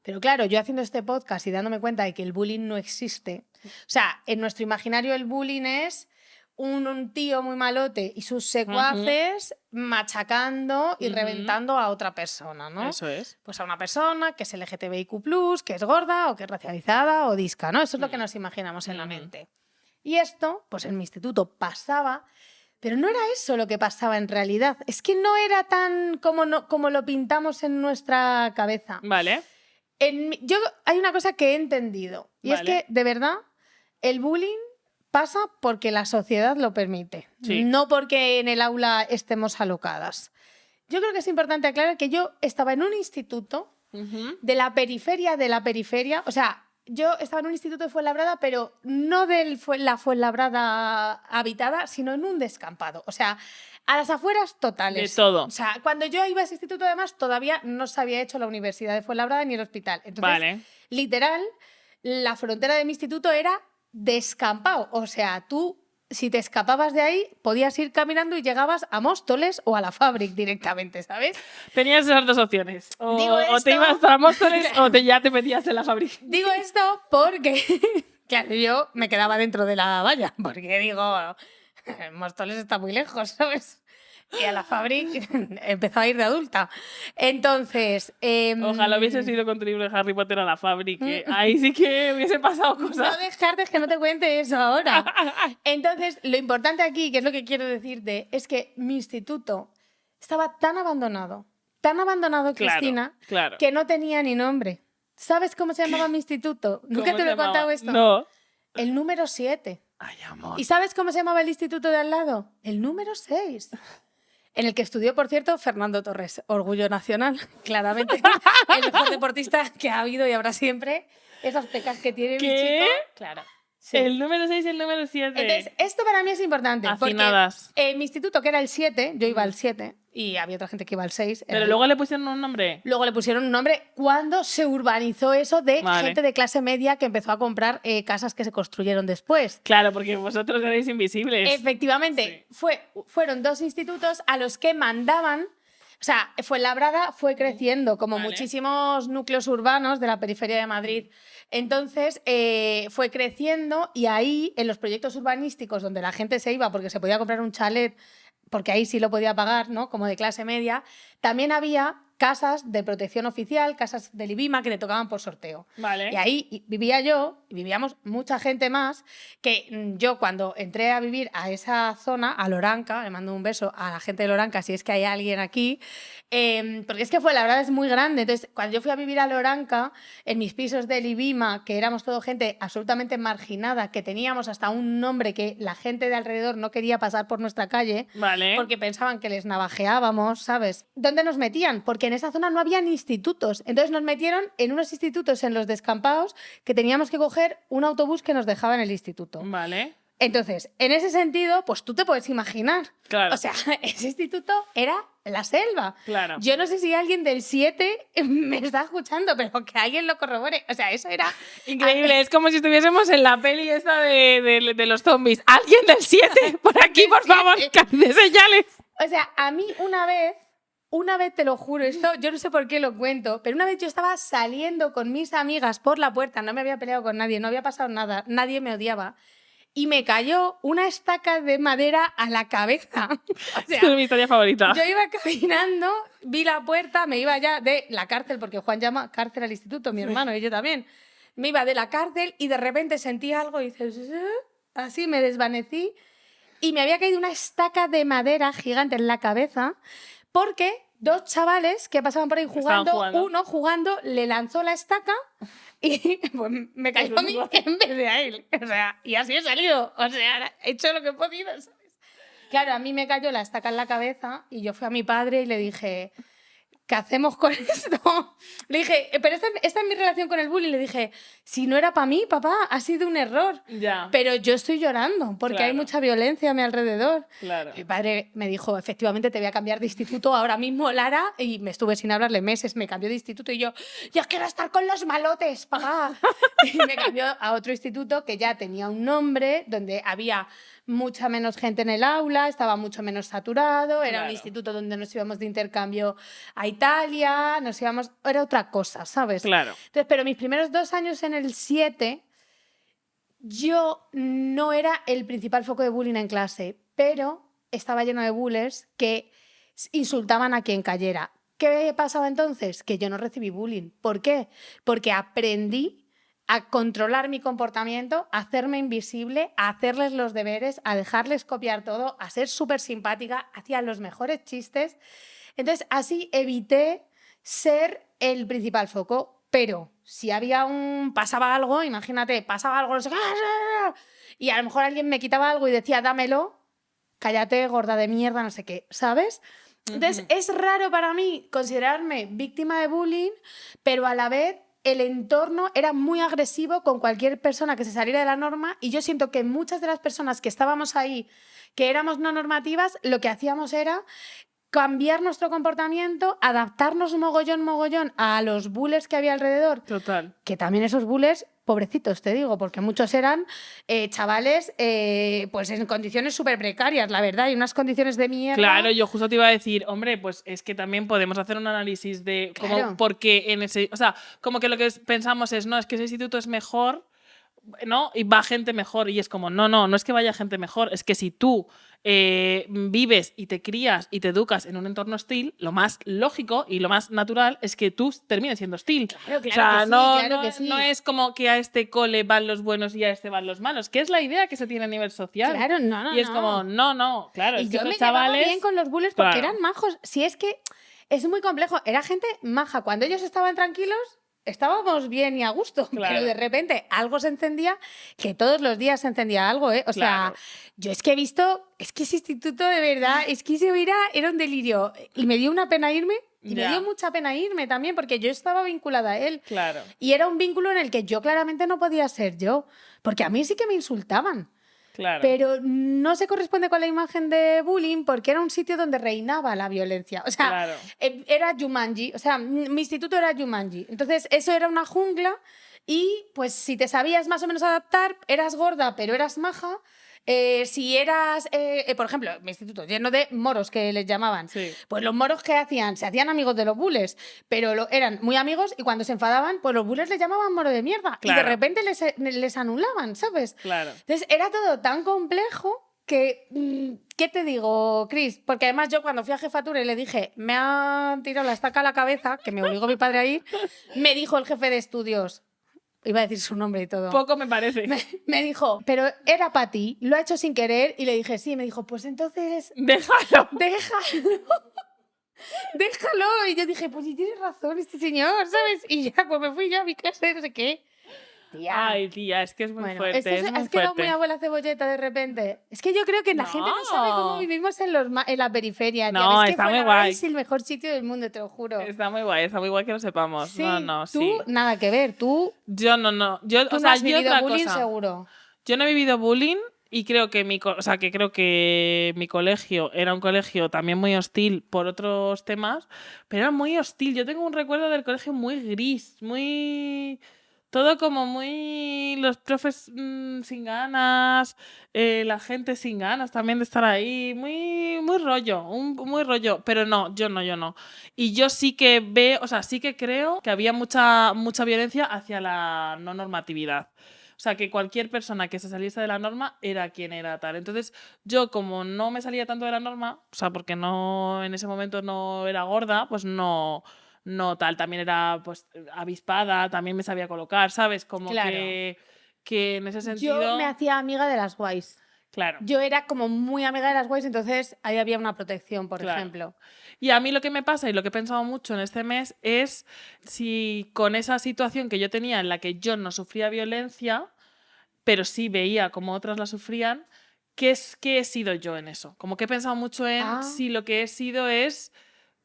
Pero claro, yo haciendo este podcast y dándome cuenta de que el bullying no existe. O sea, en nuestro imaginario el bullying es un tío muy malote y sus secuaces machacando y reventando a otra persona, ¿no? Eso es. Pues a una persona que es LGTBIQ+, que es gorda o que es racializada o disca, ¿no? Eso es lo que nos imaginamos en la mente. Y esto, pues en mi instituto pasaba, pero no era eso lo que pasaba en realidad. Es que no era tan como lo pintamos en nuestra cabeza. Vale. Hay una cosa que he entendido, y es que, de verdad, el bullying pasa porque la sociedad lo permite, no porque en el aula estemos alocadas. Yo creo que es importante aclarar que yo estaba en un instituto de la periferia, o sea, yo estaba en un instituto de Fuenlabrada, pero no de la Fuenlabrada habitada, sino en un descampado. O sea, a las afueras totales. De todo. O sea, cuando yo iba a ese instituto, además, todavía no se había hecho la Universidad de Fuenlabrada ni el hospital. Entonces, literal, la frontera de mi instituto era descampado. O sea, tú, si te escapabas de ahí, podías ir caminando y llegabas a Móstoles o a la Fábrica directamente, ¿sabes? Tenías esas dos opciones. O te ibas a Móstoles o ya te metías en la Fábrica. Digo esto porque, claro, yo me quedaba dentro de la valla, porque digo, Móstoles está muy lejos, ¿sabes? Y a la Fábrica empezó a ir de adulta. Entonces... Ojalá hubiese sido con tu libro de Harry Potter a la Fábrica. Ahí sí que hubiese pasado cosas. No descartes que no te cuente eso ahora. Entonces, lo importante aquí, que es lo que quiero decirte, es que mi instituto estaba tan abandonado, Cristina, que no tenía ni nombre. ¿Sabes cómo se llamaba mi instituto? ¿Nunca te lo he contado esto? No. El número 7. Ay, amor. ¿Y sabes cómo se llamaba el instituto de al lado? El número 6. En el que estudió, por cierto, Fernando Torres, orgullo nacional, claramente. El mejor deportista que ha habido y habrá siempre. Esas pecas que tiene mi chico. Claro. Sí. El número 6 y el número 7. Entonces, esto para mí es importante. Hacinadas. Porque mi instituto, que era el 7, yo iba al 7 y había otra gente que iba al 6. Pero luego le pusieron un nombre. Luego le pusieron un nombre cuando se urbanizó eso de gente de clase media que empezó a comprar casas que se construyeron después. Claro, porque vosotros erais invisibles. Efectivamente. Sí. Fueron 2 institutos a los que mandaban O sea, Fuenlabrada fue creciendo, como muchísimos núcleos urbanos de la periferia de Madrid. Entonces, fue creciendo y ahí, en los proyectos urbanísticos donde la gente se iba porque se podía comprar un chalet, porque ahí sí lo podía pagar, ¿no? Como de clase media, también había casas de protección oficial, casas del IBIMA que te tocaban por sorteo. Vale. Y ahí vivía yo, y vivíamos mucha gente más, que yo cuando entré a vivir a esa zona, a Loranca, le mando un beso a la gente de Loranca, si es que hay alguien aquí, porque es que la verdad es muy grande. Entonces, cuando yo fui a vivir a Loranca, en mis pisos del IBIMA, que éramos todo gente absolutamente marginada, que teníamos hasta un nombre que la gente de alrededor no quería pasar por nuestra calle, Vale. porque pensaban que les navajeábamos, ¿sabes? ¿Dónde nos metían? Porque en esa zona no había ni institutos. Entonces nos metieron en unos institutos en los descampados que teníamos que coger un autobús que nos dejaba en el instituto. Vale. Entonces, en ese sentido, pues tú te puedes imaginar. Claro. O sea, ese instituto era la selva. Claro. Yo no sé si alguien del 7 me está escuchando, pero que alguien lo corrobore. O sea, eso era... Increíble, es como si estuviésemos en la peli esta de los zombies. ¿Alguien del 7? Por aquí, por favor, de señales. O sea, a mí una vez te lo juro, esto yo no sé por qué lo cuento, pero una vez yo estaba saliendo con mis amigas por la puerta, no me había peleado con nadie, no había pasado nada, nadie me odiaba, y me cayó una estaca de madera a la cabeza. O sea, es mi historia favorita. Yo iba caminando, vi la puerta, me iba ya de la cárcel, porque Juan llama cárcel al instituto, mi hermano, y yo también. Me iba de la cárcel y de repente sentí algo y dices, así me desvanecí y me había caído una estaca de madera gigante en la cabeza porque dos chavales que pasaban por ahí jugando, uno jugando le lanzó la estaca y pues, me cayó a mí en vez de a él. O sea, y así he salido. O sea, he hecho lo que he podido, ¿sabes? Claro, a mí me cayó la estaca en la cabeza y yo fui a mi padre y le dije, ¿qué hacemos con esto? Le dije, pero esta es mi relación con el bullying. Le dije, si no era para mí, papá, ha sido un error. Ya. Pero yo estoy llorando porque hay mucha violencia a mi alrededor. Claro. Mi padre me dijo, efectivamente, te voy a cambiar de instituto ahora mismo, Lara. Y me estuve sin hablarle meses, me cambió de instituto y yo quiero estar con los malotes, papá. Y me cambió a otro instituto que ya tenía un nombre, donde había mucha menos gente en el aula, estaba mucho menos saturado, era un instituto donde nos íbamos de intercambio a Italia, era otra cosa, ¿sabes? Claro. Entonces, pero mis primeros 2 años en el 7, yo no era el principal foco de bullying en clase, pero estaba lleno de bullers que insultaban a quien cayera. ¿Qué pasaba entonces? Que yo no recibí bullying. ¿Por qué? Porque aprendí a controlar mi comportamiento, a hacerme invisible, a hacerles los deberes, a dejarles copiar todo, a ser súper simpática, hacía los mejores chistes. Entonces, así evité ser el principal foco. Pero si pasaba algo, imagínate, pasaba algo, no sé, y a lo mejor alguien me quitaba algo y decía, dámelo, cállate, gorda de mierda, no sé qué, ¿sabes? Entonces, es raro para mí considerarme víctima de bullying, pero a la vez el entorno era muy agresivo con cualquier persona que se saliera de la norma y yo siento que muchas de las personas que estábamos ahí, que éramos no normativas, lo que hacíamos era cambiar nuestro comportamiento, adaptarnos mogollón a los bullers que había alrededor. Total. Que también esos bullers, pobrecitos, te digo, porque muchos eran chavales pues en condiciones súper precarias, la verdad, y unas condiciones de mierda. Claro, yo justo te iba a decir, hombre, pues es que también podemos hacer un análisis de cómo, porque en ese, o sea, como que lo que pensamos es, no, es que ese instituto es mejor, ¿no? Y va gente mejor, y es como, no es que vaya gente mejor, es que si tú vives y te crías y te educas en un entorno hostil, lo más lógico y lo más natural es que tú termines siendo hostil. Claro, o sea, que sí. No es como que a este cole van los buenos y a este van los malos, que es la idea que se tiene a nivel social. Claro, no. Y es como, no, claro. Y es yo que me los chavales llevaba bien con los bullers porque eran majos. Si es que es muy complejo, era gente maja. Cuando ellos estaban tranquilos, estábamos bien y a gusto, pero de repente algo se encendía, que todos los días se encendía algo, ¿eh? O sea, yo es que he visto, es que ese instituto de verdad, es que era un delirio. Y me dio una pena irme, y me dio mucha pena irme también, porque yo estaba vinculada a él. Claro. Y era un vínculo en el que yo claramente no podía ser yo, porque a mí sí que me insultaban. Claro. Pero no se corresponde con la imagen de bullying porque era un sitio donde reinaba la violencia. O sea, era Jumanji. O sea, mi instituto era Jumanji. Entonces, eso era una jungla y, pues, si te sabías más o menos adaptar, eras gorda, pero eras maja, Si eras, por ejemplo, mi instituto lleno de moros que les llamaban, Sí. pues los moros que hacían, se hacían amigos de los bules, pero eran muy amigos y cuando se enfadaban, pues los bules les llamaban moro de mierda y de Claro. repente les anulaban, ¿sabes? Claro. Entonces era todo tan complejo que, ¿qué te digo, Cris? Porque además yo cuando fui a jefatura y le dije, me han tirado la estaca a la cabeza, que me obligó mi padre a ir, me dijo el jefe de estudios, iba a decir su nombre y todo. Poco me parece. Me dijo, pero era para ti, lo ha hecho sin querer. Y le dije, sí. Me dijo, pues entonces, Déjalo. déjalo. Déjalo. Y yo dije, pues sí tienes razón este señor, ¿sabes? Y ya, pues me fui yo a mi casa y no sé qué. Tía. Ay, tía, es que es muy Bueno, fuerte. esto Es muy has quedado fuerte. muy abuela cebolleta de repente. Es que yo creo que la gente no sabe cómo vivimos en la periferia. Tía. No, Es que está muy Fuenlabrada guay. es el mejor sitio del mundo, te lo juro. Está muy guay que lo sepamos. Sí, No, tú, sí. nada que ver. Tú Yo no. Yo, no o sea, has yo vivido otra bullying cosa. seguro. Yo no he vivido bullying y creo que creo que mi colegio era un colegio también muy hostil por otros temas, pero era muy hostil. Yo tengo un recuerdo del colegio muy gris, muy todo como muy los profes sin ganas, la gente sin ganas también de estar ahí, muy rollo, muy rollo, pero no, yo no. Y yo sí que veo, o sea, sí que creo que había mucha violencia hacia la no normatividad. O sea, que cualquier persona que se saliese de la norma era quien era tal. Entonces, yo como no me salía tanto de la norma, o sea, porque no en ese momento no era gorda, pues no tal. También era pues avispada, también me sabía colocar, ¿sabes? Como Claro. que en ese sentido... Yo me hacía amiga de las guays. Claro. Yo era como muy amiga de las guays, entonces ahí había una protección, por Claro. ejemplo. Y a mí lo que me pasa y lo que he pensado mucho en este mes es si con esa situación que yo tenía en la que yo no sufría violencia, pero sí veía como otras la sufrían, ¿qué he sido yo en eso? Como que he pensado mucho en si lo que he sido es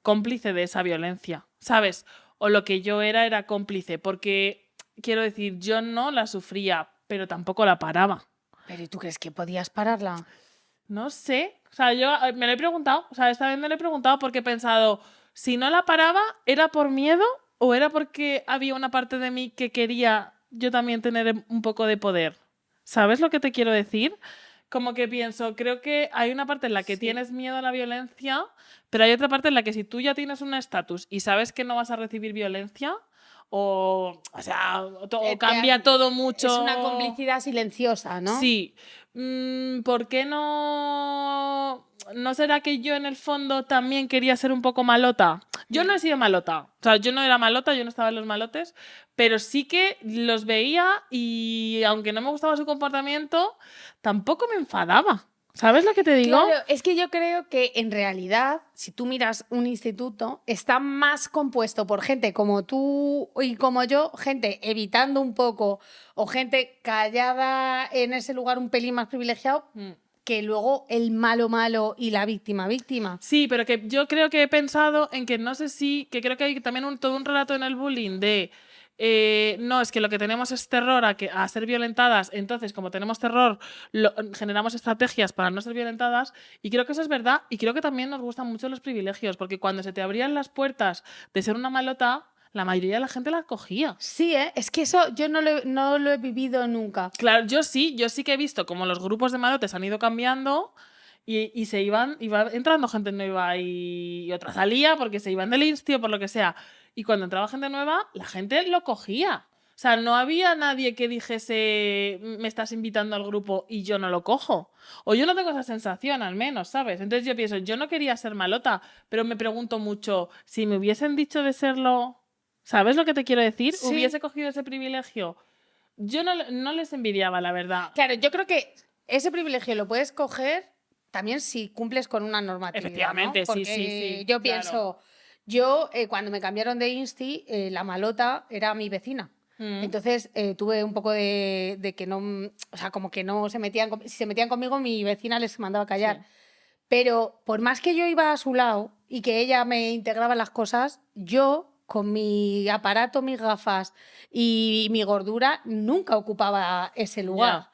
cómplice de esa violencia, ¿sabes? O lo que yo era cómplice, porque quiero decir, yo no la sufría, pero tampoco la paraba. ¿Pero ¿y tú crees que podías pararla? No sé, o sea, yo me lo he preguntado, o sea, esta vez me lo he preguntado porque he pensado, si no la paraba, ¿era por miedo o era porque había una parte de mí que quería yo también tener un poco de poder? ¿Sabes lo que te quiero decir? Como que pienso, creo que hay una parte en la que tienes miedo a la violencia, pero hay otra parte en la que si tú ya tienes un estatus y sabes que no vas a recibir violencia, o sea, cambia todo mucho. Es una complicidad silenciosa, ¿no? Sí. ¿Por qué no será que yo en el fondo también quería ser un poco malota? Yo no he sido malota. O sea, yo no era malota, yo no estaba en los malotes, pero sí que los veía y aunque no me gustaba su comportamiento, tampoco me enfadaba. ¿Sabes lo que te digo? Claro, es que yo creo que en realidad, si tú miras un instituto, está más compuesto por gente como tú y como yo, gente evitando un poco o gente callada en ese lugar un pelín más privilegiado, que luego el malo y la víctima. Sí, pero que yo creo que he pensado en que no sé si, que creo que hay también todo un relato en el bullying de no, es que lo que tenemos es terror a ser violentadas, entonces como tenemos terror generamos estrategias para no ser violentadas y creo que eso es verdad y creo que también nos gustan mucho los privilegios porque cuando se te abrían las puertas de ser una malota, la mayoría de la gente las cogía. Sí, es que eso yo no lo he vivido nunca. Claro, yo sí que he visto como los grupos de malotes han ido cambiando y iba entrando gente nueva y otra salía porque se iban del insti o por lo que sea. Y cuando entraba gente nueva, la gente lo cogía. O sea, no había nadie que dijese, me estás invitando al grupo y yo no lo cojo. O yo no tengo esa sensación, al menos, ¿sabes? Entonces yo pienso, yo no quería ser malota, pero me pregunto mucho, si me hubiesen dicho de serlo, ¿sabes lo que te quiero decir? Sí. Hubiese cogido ese privilegio. Yo no les envidiaba, la verdad. Claro, yo creo que ese privilegio lo puedes coger también si cumples con una normatividad. Efectivamente, ¿no? Porque sí. Yo pienso, yo cuando me cambiaron de Insti, la malota era mi vecina. Entonces tuve un poco de que no, o sea, como que no se metían, si se metían conmigo, mi vecina les mandaba a callar. Sí. Pero por más que yo iba a su lado y que ella me integraba en las cosas, yo con mi aparato, mis gafas y mi gordura nunca ocupaba ese lugar. Yeah.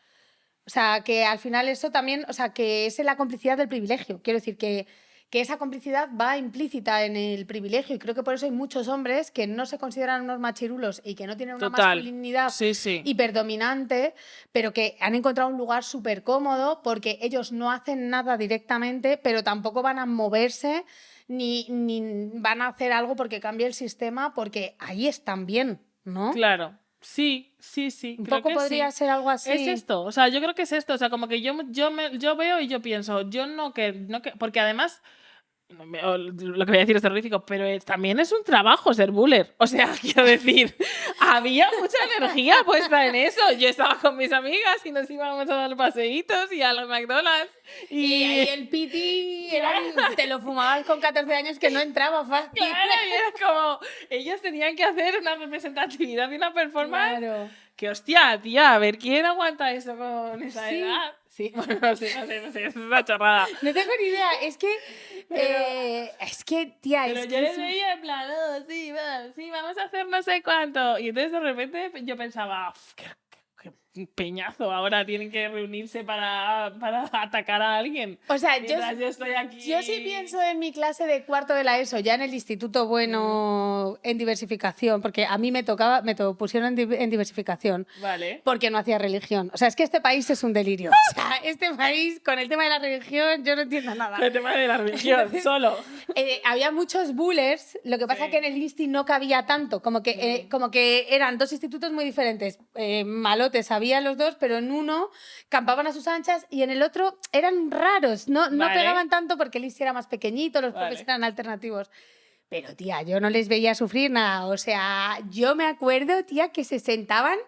O sea, que al final eso también, o sea, que es la complicidad del privilegio. Quiero decir que que esa complicidad va implícita en el privilegio y creo que por eso hay muchos hombres que no se consideran unos machirulos y que no tienen una masculinidad hiperdominante, pero que han encontrado un lugar súper cómodo porque ellos no hacen nada directamente, pero tampoco van a moverse ni van a hacer algo porque cambie el sistema, porque ahí están bien, ¿no? Claro. Sí. Un poco podría ser algo así. Es esto, o sea, yo creo que es esto, o sea, como que yo veo y yo pienso, yo no que, porque además, lo que voy a decir es terrorífico, pero también es un trabajo ser buller, o sea, quiero decir, había mucha energía puesta en eso, yo estaba con mis amigas y nos íbamos a dar paseitos y a los McDonald's. Y ahí el piti te lo fumabas con 14 años que no entraba fácil. Claro, y era como, ellos tenían que hacer una representatividad y una performance. Claro. Que hostia, tía, a ver quién aguanta eso con esa edad. Sí, bueno, no sé, es una chorrada. No tengo ni idea, es que, tía, pero yo les veía en plan, sí, vamos a hacer no sé cuánto. Y entonces de repente yo pensaba, qué peñazo, ahora tienen que reunirse para atacar a alguien. O sea, yo estoy aquí. Yo sí pienso en mi clase de cuarto de la ESO, ya en el instituto bueno en diversificación, porque a mí me pusieron en diversificación. Vale. Porque no hacía religión. O sea, es que este país es un delirio. O sea, este país, con el tema de la religión, yo no entiendo nada. Con el tema de la religión, solo. Había muchos bullers, lo que pasa es que en el INSTI no cabía tanto, como que eran dos institutos muy diferentes. Malotes había los dos, pero en uno campaban a sus anchas y en el otro eran raros, no pegaban tanto porque el INSTI era más pequeñito, los profes eran alternativos. Pero, tía, yo no les veía sufrir nada. O sea, yo me acuerdo, tía, que se sentaban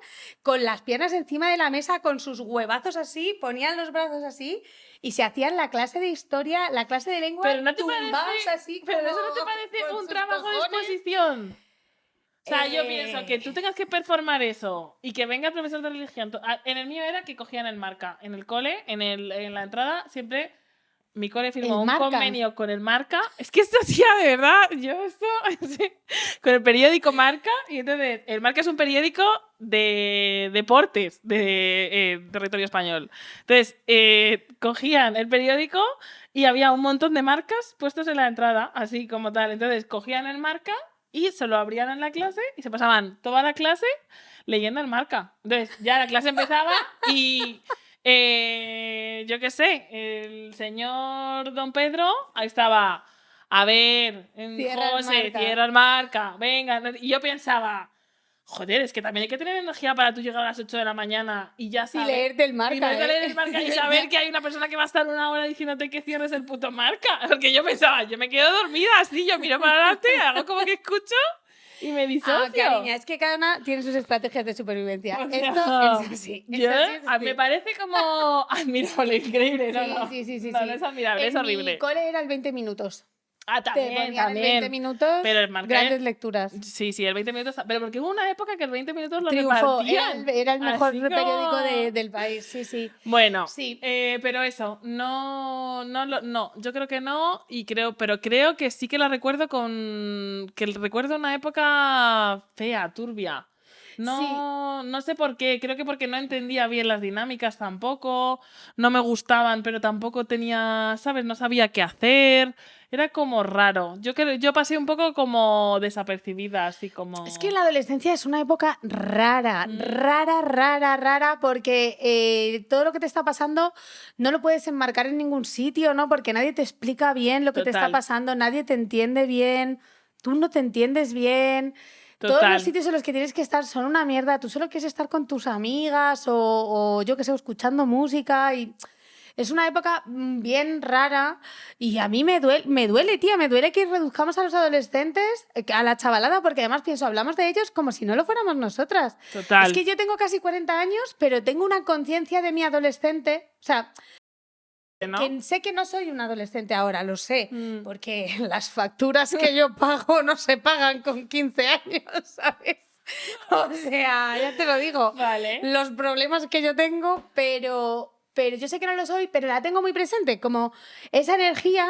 con las piernas encima de la mesa, con sus huevazos así, ponían los brazos así y se hacían la clase de historia, la clase de lengua, pero no te parece, así. Pero eso no te parece un trabajo de exposición. O sea, yo pienso que tú tengas que performar eso y que venga el profesor de religión. En el mío era que cogían el marca. En el cole, en la entrada, siempre mi cole firmó un convenio con el Marca. Es que esto, tía, de verdad, con el periódico Marca. Y entonces, el Marca es un periódico de deportes de territorio español. Entonces, cogían el periódico y había un montón de marcas puestos en la entrada, así como tal. Entonces, cogían el Marca y se lo abrían en la clase y se pasaban toda la clase leyendo el Marca. Entonces, ya la clase empezaba y... yo qué sé, el señor Don Pedro, ahí estaba, a ver, José, cierra el Marca, venga. Y yo pensaba, joder, es que también hay que tener energía para tú llegar a las 8 de la mañana y ya sabes. Y leerte el Marca. Y leer el Marca y saber que hay una persona que va a estar una hora diciéndote que cierres el puto Marca. Porque yo pensaba, yo me quedo dormida así, yo miro para adelante, hago como que escucho y me disocio. Cariña, es que cada una tiene sus estrategias de supervivencia. O sea, esto es así. Me parece como admirable, increíble. Sí. No es admirable, es horrible. En mi cole era el 20 minutos. También. 20 minutos, pero el Marca, grandes lecturas. Sí, el 20 minutos. Pero porque hubo una época que el 20 minutos lo triunfó, repartían. Era el mejor periódico del país, sí. Bueno, sí. Pero eso, no, yo creo que no, pero creo que sí que la recuerdo que recuerdo una época fea, turbia. No sé por qué, creo que porque no entendía bien las dinámicas tampoco, no me gustaban, pero tampoco tenía, ¿sabes? No sabía qué hacer, era como raro. Yo pasé un poco como desapercibida, así como... Es que la adolescencia es una época rara, porque todo lo que te está pasando no lo puedes enmarcar en ningún sitio, ¿no? Porque nadie te explica bien lo que te está pasando, nadie te entiende bien, tú no te entiendes bien... Todos los sitios en los que tienes que estar son una mierda. Tú solo quieres estar con tus amigas o yo qué sé, escuchando música. Y es una época bien rara y a mí me duele, tía. Me duele que reduzcamos a los adolescentes, a la chavalada, porque además hablamos de ellos como si no lo fuéramos nosotras. Total. Es que yo tengo casi 40 años, pero tengo una conciencia de mi adolescente. O sea... ¿no? Que sé que no soy un adolescente ahora, lo sé, porque las facturas que yo pago no se pagan con 15 años, ¿sabes? O sea, ya te lo digo. Vale. Los problemas que yo tengo, pero yo sé que no lo soy, pero la tengo muy presente, como esa energía.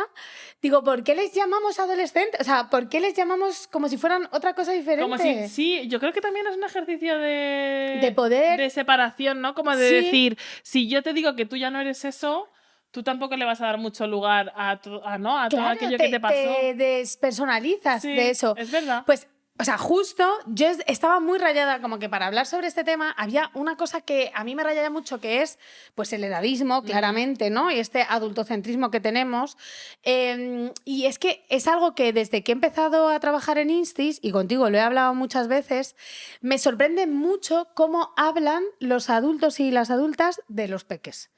Digo, ¿por qué les llamamos adolescentes? O sea, ¿por qué les llamamos como si fueran otra cosa diferente? Como si, sí, yo creo que también es un ejercicio de poder. De separación, ¿no? Como de decir, si yo te digo que tú ya no eres eso... tú tampoco le vas a dar mucho lugar a todo aquello te, que te pasó. te despersonalizas Sí, de eso. es verdad. Pues, o sea, justo yo estaba muy rayada, como que para hablar sobre este tema había una cosa que a mí me rayaba mucho, que es pues el edadismo, claramente, ¿no? Y este adultocentrismo que tenemos. Y es que es algo que desde que he empezado a trabajar en Instis, y contigo lo he hablado muchas veces, me sorprende mucho cómo hablan los adultos y las adultas de los peques.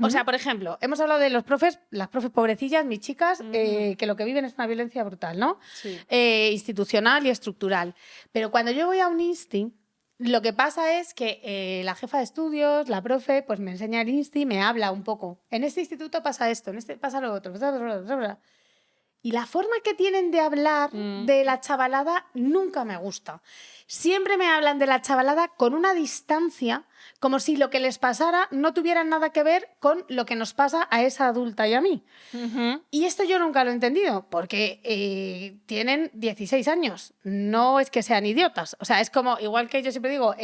O sea, por ejemplo, hemos hablado de los profes, las profes pobrecillas, mis chicas, que lo que viven es una violencia brutal, ¿no? Sí. Institucional y estructural. Pero cuando yo voy a un Insti, lo que pasa es que la jefa de estudios, la profe, pues me enseña el Insti, me habla un poco. En este instituto pasa esto, en este pasa lo otro. Y la forma que tienen de hablar de la chavalada nunca me gusta. Siempre me hablan de la chavalada con una distancia, como si lo que les pasara no tuviera nada que ver con lo que nos pasa a esa adulta y a mí. Y esto yo nunca lo he entendido, porque tienen 16 años, no es que sean idiotas. O sea, es como, igual que yo siempre digo,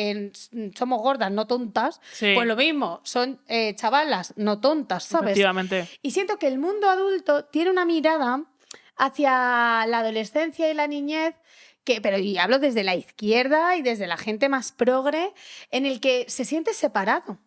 somos gordas, no tontas, Sí. pues lo mismo, son chavalas, no tontas, ¿sabes? Efectivamente. Y siento que el mundo adulto tiene una mirada hacia la adolescencia y la niñez, y hablo desde la izquierda y desde la gente más progre, en el que se siente separado.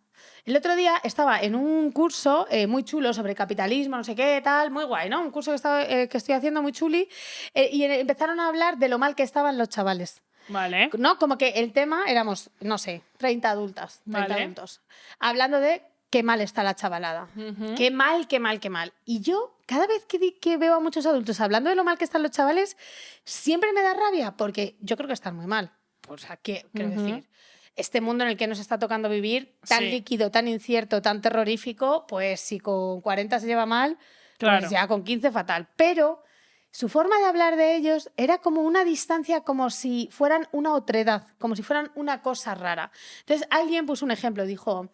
El otro día estaba en un curso muy chulo sobre capitalismo, no sé qué, tal, muy guay, ¿no? Un curso que estoy haciendo muy chuli, y empezaron a hablar de lo mal que estaban los chavales. Vale. ¿No? Como que el tema éramos, no sé, 30 adultas, 30 Vale. adultos, hablando de qué mal está la chavalada. Qué mal, qué mal, qué mal. Y yo, cada vez que veo a muchos adultos hablando de lo mal que están los chavales, siempre me da rabia, porque yo creo que están muy mal. O sea, quiero decir, este mundo en el que nos está tocando vivir, tan líquido, tan incierto, tan terrorífico, pues si con 40 se lleva mal, Claro. pues ya con 15 fatal. Pero su forma de hablar de ellos era como una distancia, como si fueran una otredad, como si fueran una cosa rara. Entonces alguien puso un ejemplo, dijo,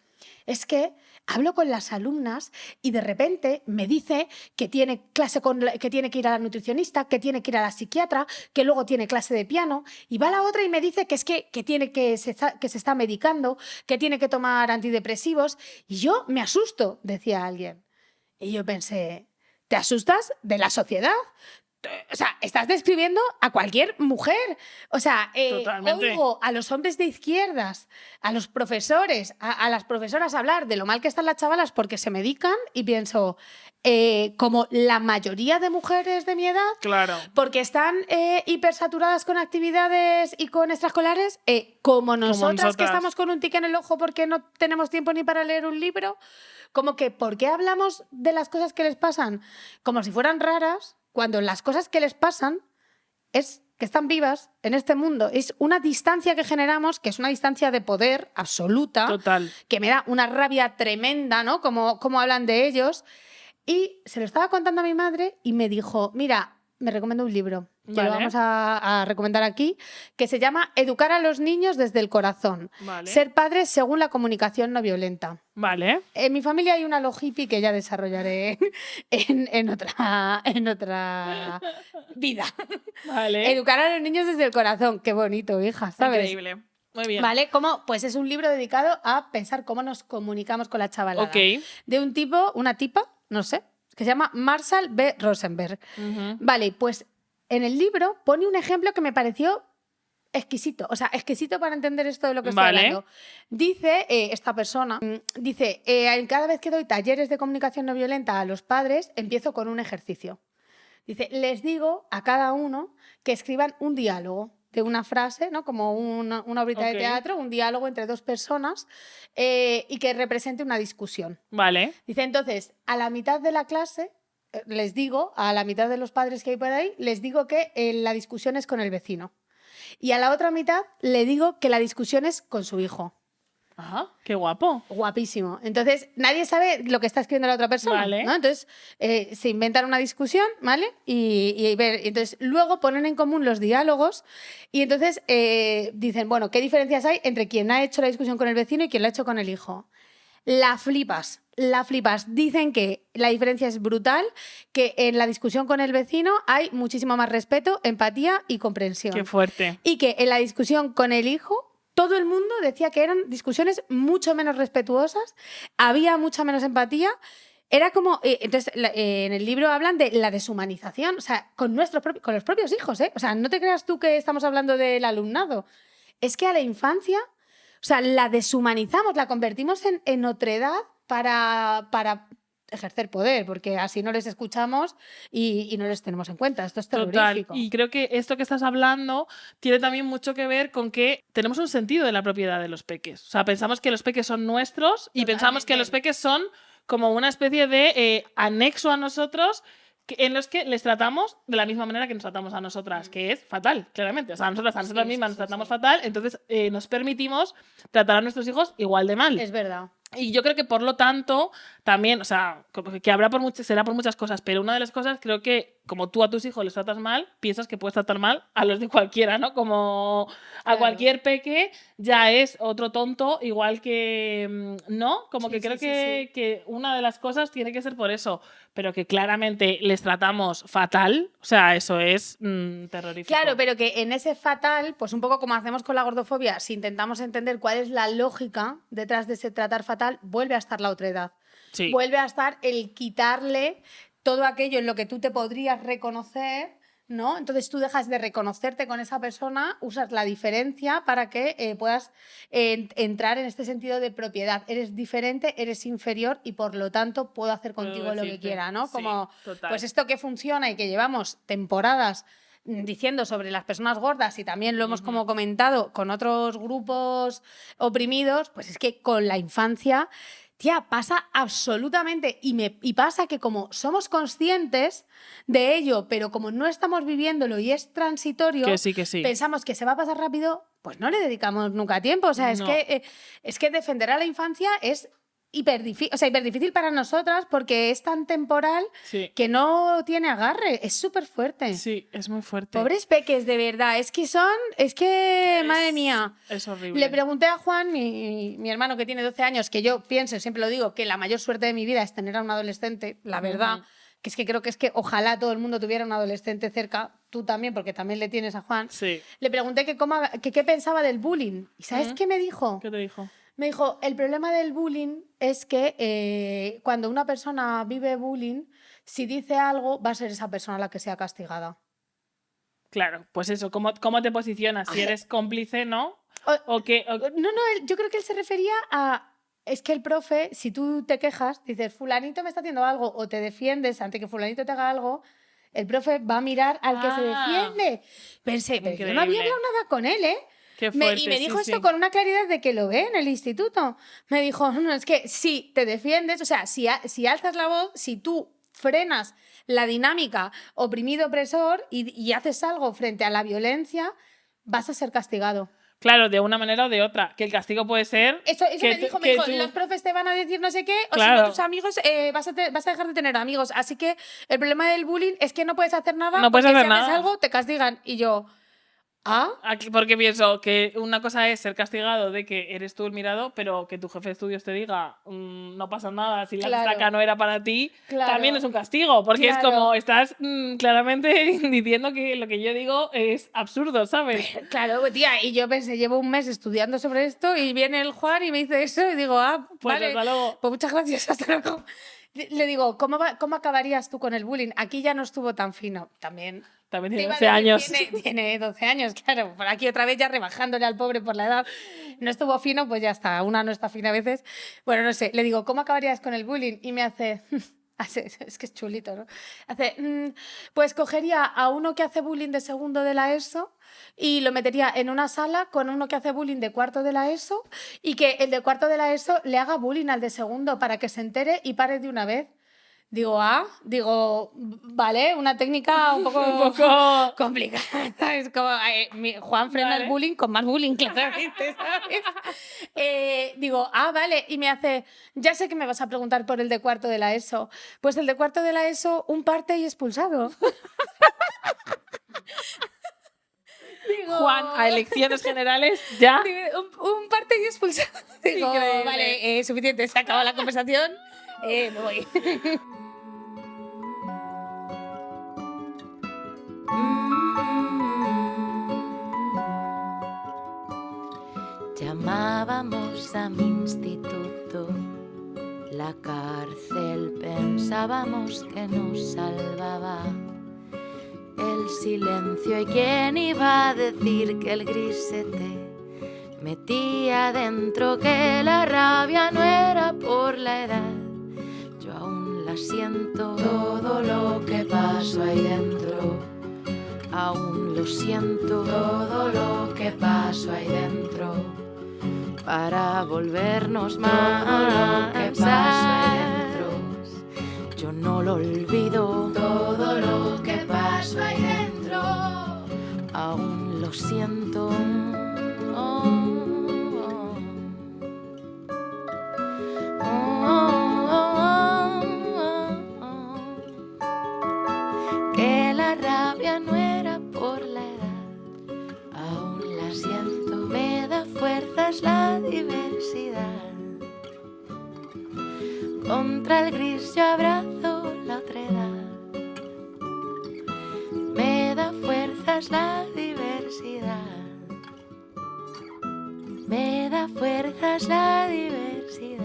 es que hablo con las alumnas y de repente me dice que tiene que tiene que ir a la nutricionista, que tiene que ir a la psiquiatra, que luego tiene clase de piano, y va la otra y me dice que es que se está medicando, que tiene que tomar antidepresivos, y yo me asusto, decía alguien. Y yo pensé, ¿te asustas de la sociedad? O sea, estás describiendo a cualquier mujer. O sea, oigo a los hombres de izquierdas, a los profesores, a las profesoras hablar de lo mal que están las chavalas porque se medican y pienso, como la mayoría de mujeres de mi edad, Claro. porque están hipersaturadas con actividades y con extraescolares, como nosotras que estamos con un tic en el ojo porque no tenemos tiempo ni para leer un libro, como que, ¿por qué hablamos de las cosas que les pasan como si fueran raras? Cuando las cosas que les pasan es que están vivas en este mundo. Es una distancia que generamos, que es una distancia de poder absoluta. Total. Que me da una rabia tremenda, ¿no? Como hablan de ellos. Y se lo estaba contando a mi madre y me dijo, mira, me recomendó un libro, que lo vamos a recomendar aquí, que se llama Educar a los niños desde el corazón. Vale. Ser padres según la comunicación no violenta. Vale. En mi familia hay una lo hippie que ya desarrollaré en otra vida. Vale. Educar a los niños desde el corazón. Qué bonito, hija, ¿sabes? Increíble. Muy bien. ¿Vale? Pues es un libro dedicado a pensar cómo nos comunicamos con la chavalada. Ok. De un tipo, una tipa, no sé, que se llama Marshall B. Rosenberg. Vale, pues en el libro pone un ejemplo que me pareció exquisito. O sea, exquisito para entender esto de lo que estoy hablando. Dice, esta persona, cada vez que doy talleres de comunicación no violenta a los padres, empiezo con un ejercicio. Dice, les digo a cada uno que escriban un diálogo de una frase, ¿no? Como una obrita de teatro, un diálogo entre dos personas y que represente una discusión. Vale. Dice, entonces, a la mitad de la clase, les digo, a la mitad de los padres que hay por ahí, les digo que la discusión es con el vecino. Y a la otra mitad le digo que la discusión es con su hijo. Ajá, qué guapo. Guapísimo. Entonces, nadie sabe lo que está escribiendo la otra persona. Vale. ¿No? Entonces, se inventan una discusión, ¿vale? Entonces, luego ponen en común los diálogos y entonces dicen, bueno, ¿qué diferencias hay entre quien ha hecho la discusión con el vecino y quien la ha hecho con el hijo? La flipas. Dicen que la diferencia es brutal, que en la discusión con el vecino hay muchísimo más respeto, empatía y comprensión. Qué fuerte. Y que en la discusión con el hijo, todo el mundo decía que eran discusiones mucho menos respetuosas, había mucha menos empatía era como... entonces, en el libro hablan de la deshumanización, o sea, con los propios hijos, ¿eh? O sea, no te creas tú que estamos hablando del alumnado. Es que a la infancia, o sea, la deshumanizamos, la convertimos en otredad para ejercer poder, porque así no les escuchamos y no les tenemos en cuenta. Esto es terrorífico. Total. Y creo que esto que estás hablando tiene también mucho que ver con que tenemos un sentido de la propiedad de los peques. O sea, pensamos que los peques son nuestros y pensamos que los peques son como una especie de anexo a nosotros en los que les tratamos de la misma manera que nos tratamos a nosotras, que es fatal, claramente. O sea, a nosotras mismas nos tratamos fatal, entonces nos permitimos tratar a nuestros hijos igual de mal. Es verdad. Y yo creo que por lo tanto, también, o sea, que será por muchas cosas, pero una de las cosas creo que como tú a tus hijos les tratas mal, piensas que puedes tratar mal a los de cualquiera, ¿no? Como a cualquier peque ya es otro tonto, igual que, ¿no? Como que creo que una de las cosas tiene que ser por eso, pero que claramente les tratamos fatal, o sea, eso es terrorífico. Claro, pero que en ese fatal, pues un poco como hacemos con la gordofobia, si intentamos entender cuál es la lógica detrás de ese tratar fatal, vuelve a estar la otredad. Sí. Vuelve a estar el quitarle todo aquello en lo que tú te podrías reconocer, ¿no? Entonces tú dejas de reconocerte con esa persona, usas la diferencia para que puedas entrar en este sentido de propiedad. Eres diferente, eres inferior y por lo tanto puedo hacer contigo lo que quiera, ¿no? Como, total. pues esto que funciona y que llevamos temporadas diciendo sobre las personas gordas y también lo hemos como comentado con otros grupos oprimidos, pues es que con la infancia, tía, pasa absolutamente y pasa que como somos conscientes de ello, pero como no estamos viviéndolo y es transitorio, que sí. pensamos que se va a pasar rápido, pues no le dedicamos nunca tiempo. O sea, No. es que defender a la infancia es hiper difícil para nosotras porque es tan temporal que no tiene agarre. Es súper fuerte. Sí, es muy fuerte. Pobres peques, de verdad. Madre mía. Es horrible. Le pregunté a Juan, mi hermano que tiene 12 años, que yo pienso, siempre lo digo, que la mayor suerte de mi vida es tener a un adolescente, la verdad. Que es que creo que ojalá todo el mundo tuviera un adolescente cerca, tú también, porque también le tienes a Juan. Sí. Le pregunté qué pensaba del bullying. ¿Y sabes qué me dijo? ¿Qué te dijo? Me dijo, el problema del bullying es que cuando una persona vive bullying, si dice algo, va a ser esa persona la que sea castigada. Claro, pues eso, ¿cómo te posicionas? Si eres cómplice, ¿no? No, yo creo que él se refería a... Es que el profe, si tú te quejas, dices, fulanito me está haciendo algo, o te defiendes ante que fulanito te haga algo, el profe va a mirar al que se defiende. Pensé, pero yo no había hablado nada con él, ¿eh? Qué fuerte, y me dijo esto con una claridad de que lo ve en el instituto. Me dijo, no, es que si te defiendes, o sea, si alzas la voz, si tú frenas la dinámica oprimido-opresor y haces algo frente a la violencia, vas a ser castigado. Claro, de una manera o de otra. Que el castigo puede ser... Eso me dijo, los profes te van a decir no sé qué, o si no tus amigos vas a dejar de tener amigos. Así que el problema del bullying es que no puedes hacer nada, porque si haces algo te castigan. Y yo... Aquí, porque pienso que una cosa es ser castigado de que eres tú el mirado, pero que tu jefe de estudios te diga no pasa nada, si la destaca no era para ti, también es un castigo, porque es como estás claramente diciendo que lo que yo digo es absurdo, ¿sabes? Claro, tía, y yo pensé, llevo un mes estudiando sobre esto y viene el Juan y me dice eso y digo, pues vale, hasta luego. Pues muchas gracias, hasta luego. Le digo, ¿cómo acabarías tú con el bullying? Aquí ya no estuvo tan fino, también tiene 12 años. Tiene 12 años, claro. Por aquí otra vez ya rebajándole al pobre por la edad. No estuvo fino, pues ya está. Una no está fina a veces. Bueno, no sé. Le digo, ¿cómo acabarías con el bullying? Y me hace... Es que es chulito, ¿no? Hace... Pues cogería a uno que hace bullying de segundo de la ESO y lo metería en una sala con uno que hace bullying de cuarto de la ESO y que el de cuarto de la ESO le haga bullying al de segundo para que se entere y pare de una vez. Digo, vale, una técnica un poco complicada. Es como, Juan frena el bullying con más bullying, claramente, ¿sabes? Digo, vale. Y me hace, ya sé que me vas a preguntar por el de cuarto de la ESO. Pues el de cuarto de la ESO, un parte y expulsado. Digo, Juan, a elecciones generales, ya. Un parte y expulsado. Digo, vale, suficiente, se acaba la conversación, me voy. Llamábamos a mi instituto La cárcel pensábamos que nos salvaba. El silencio, ¿y quién iba a decir que el gris se te metía dentro? Que la rabia no era por la edad. Yo aún la siento, todo lo que pasó ahí dentro. Aún lo siento, todo lo que pasó ahí dentro. Para volvernos más, todo lo que pasó ahí dentro. Yo no lo olvido, todo lo que pasó ahí dentro. Aún lo siento. Que la rabia no era por la edad, aún la siento. Me da fuerzas la diversidad. Contra el gris yo abrazo la otredad. Me da fuerzas la diversidad. Me da fuerzas la diversidad.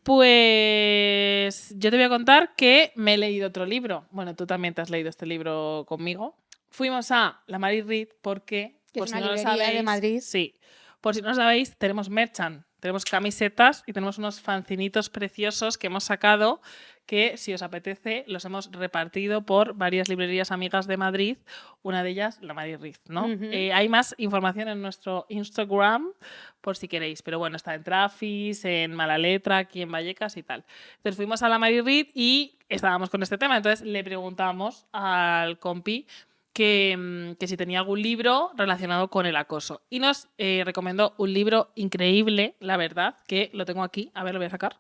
Pues yo te voy a contar que me he leído otro libro. Bueno, tú también te has leído este libro conmigo. Fuimos a la Mary Read porque, Que por es si una no lo librería sabéis, de Madrid. Sí, por si no lo sabéis, tenemos merchan, tenemos camisetas y tenemos unos fanzinitos preciosos que hemos sacado que, si os apetece, los hemos repartido por varias librerías amigas de Madrid, una de ellas la Mary Read, ¿no? Ujú. Hay más información en nuestro Instagram por si queréis, pero bueno, está en Trafis, en Mala Letra, aquí en Vallecas y tal. Entonces fuimos a la Mary Read y estábamos con este tema, entonces le preguntamos al compi que si tenía algún libro relacionado con el acoso. Y nos recomendó un libro increíble, la verdad, que lo tengo aquí, a ver, lo voy a sacar,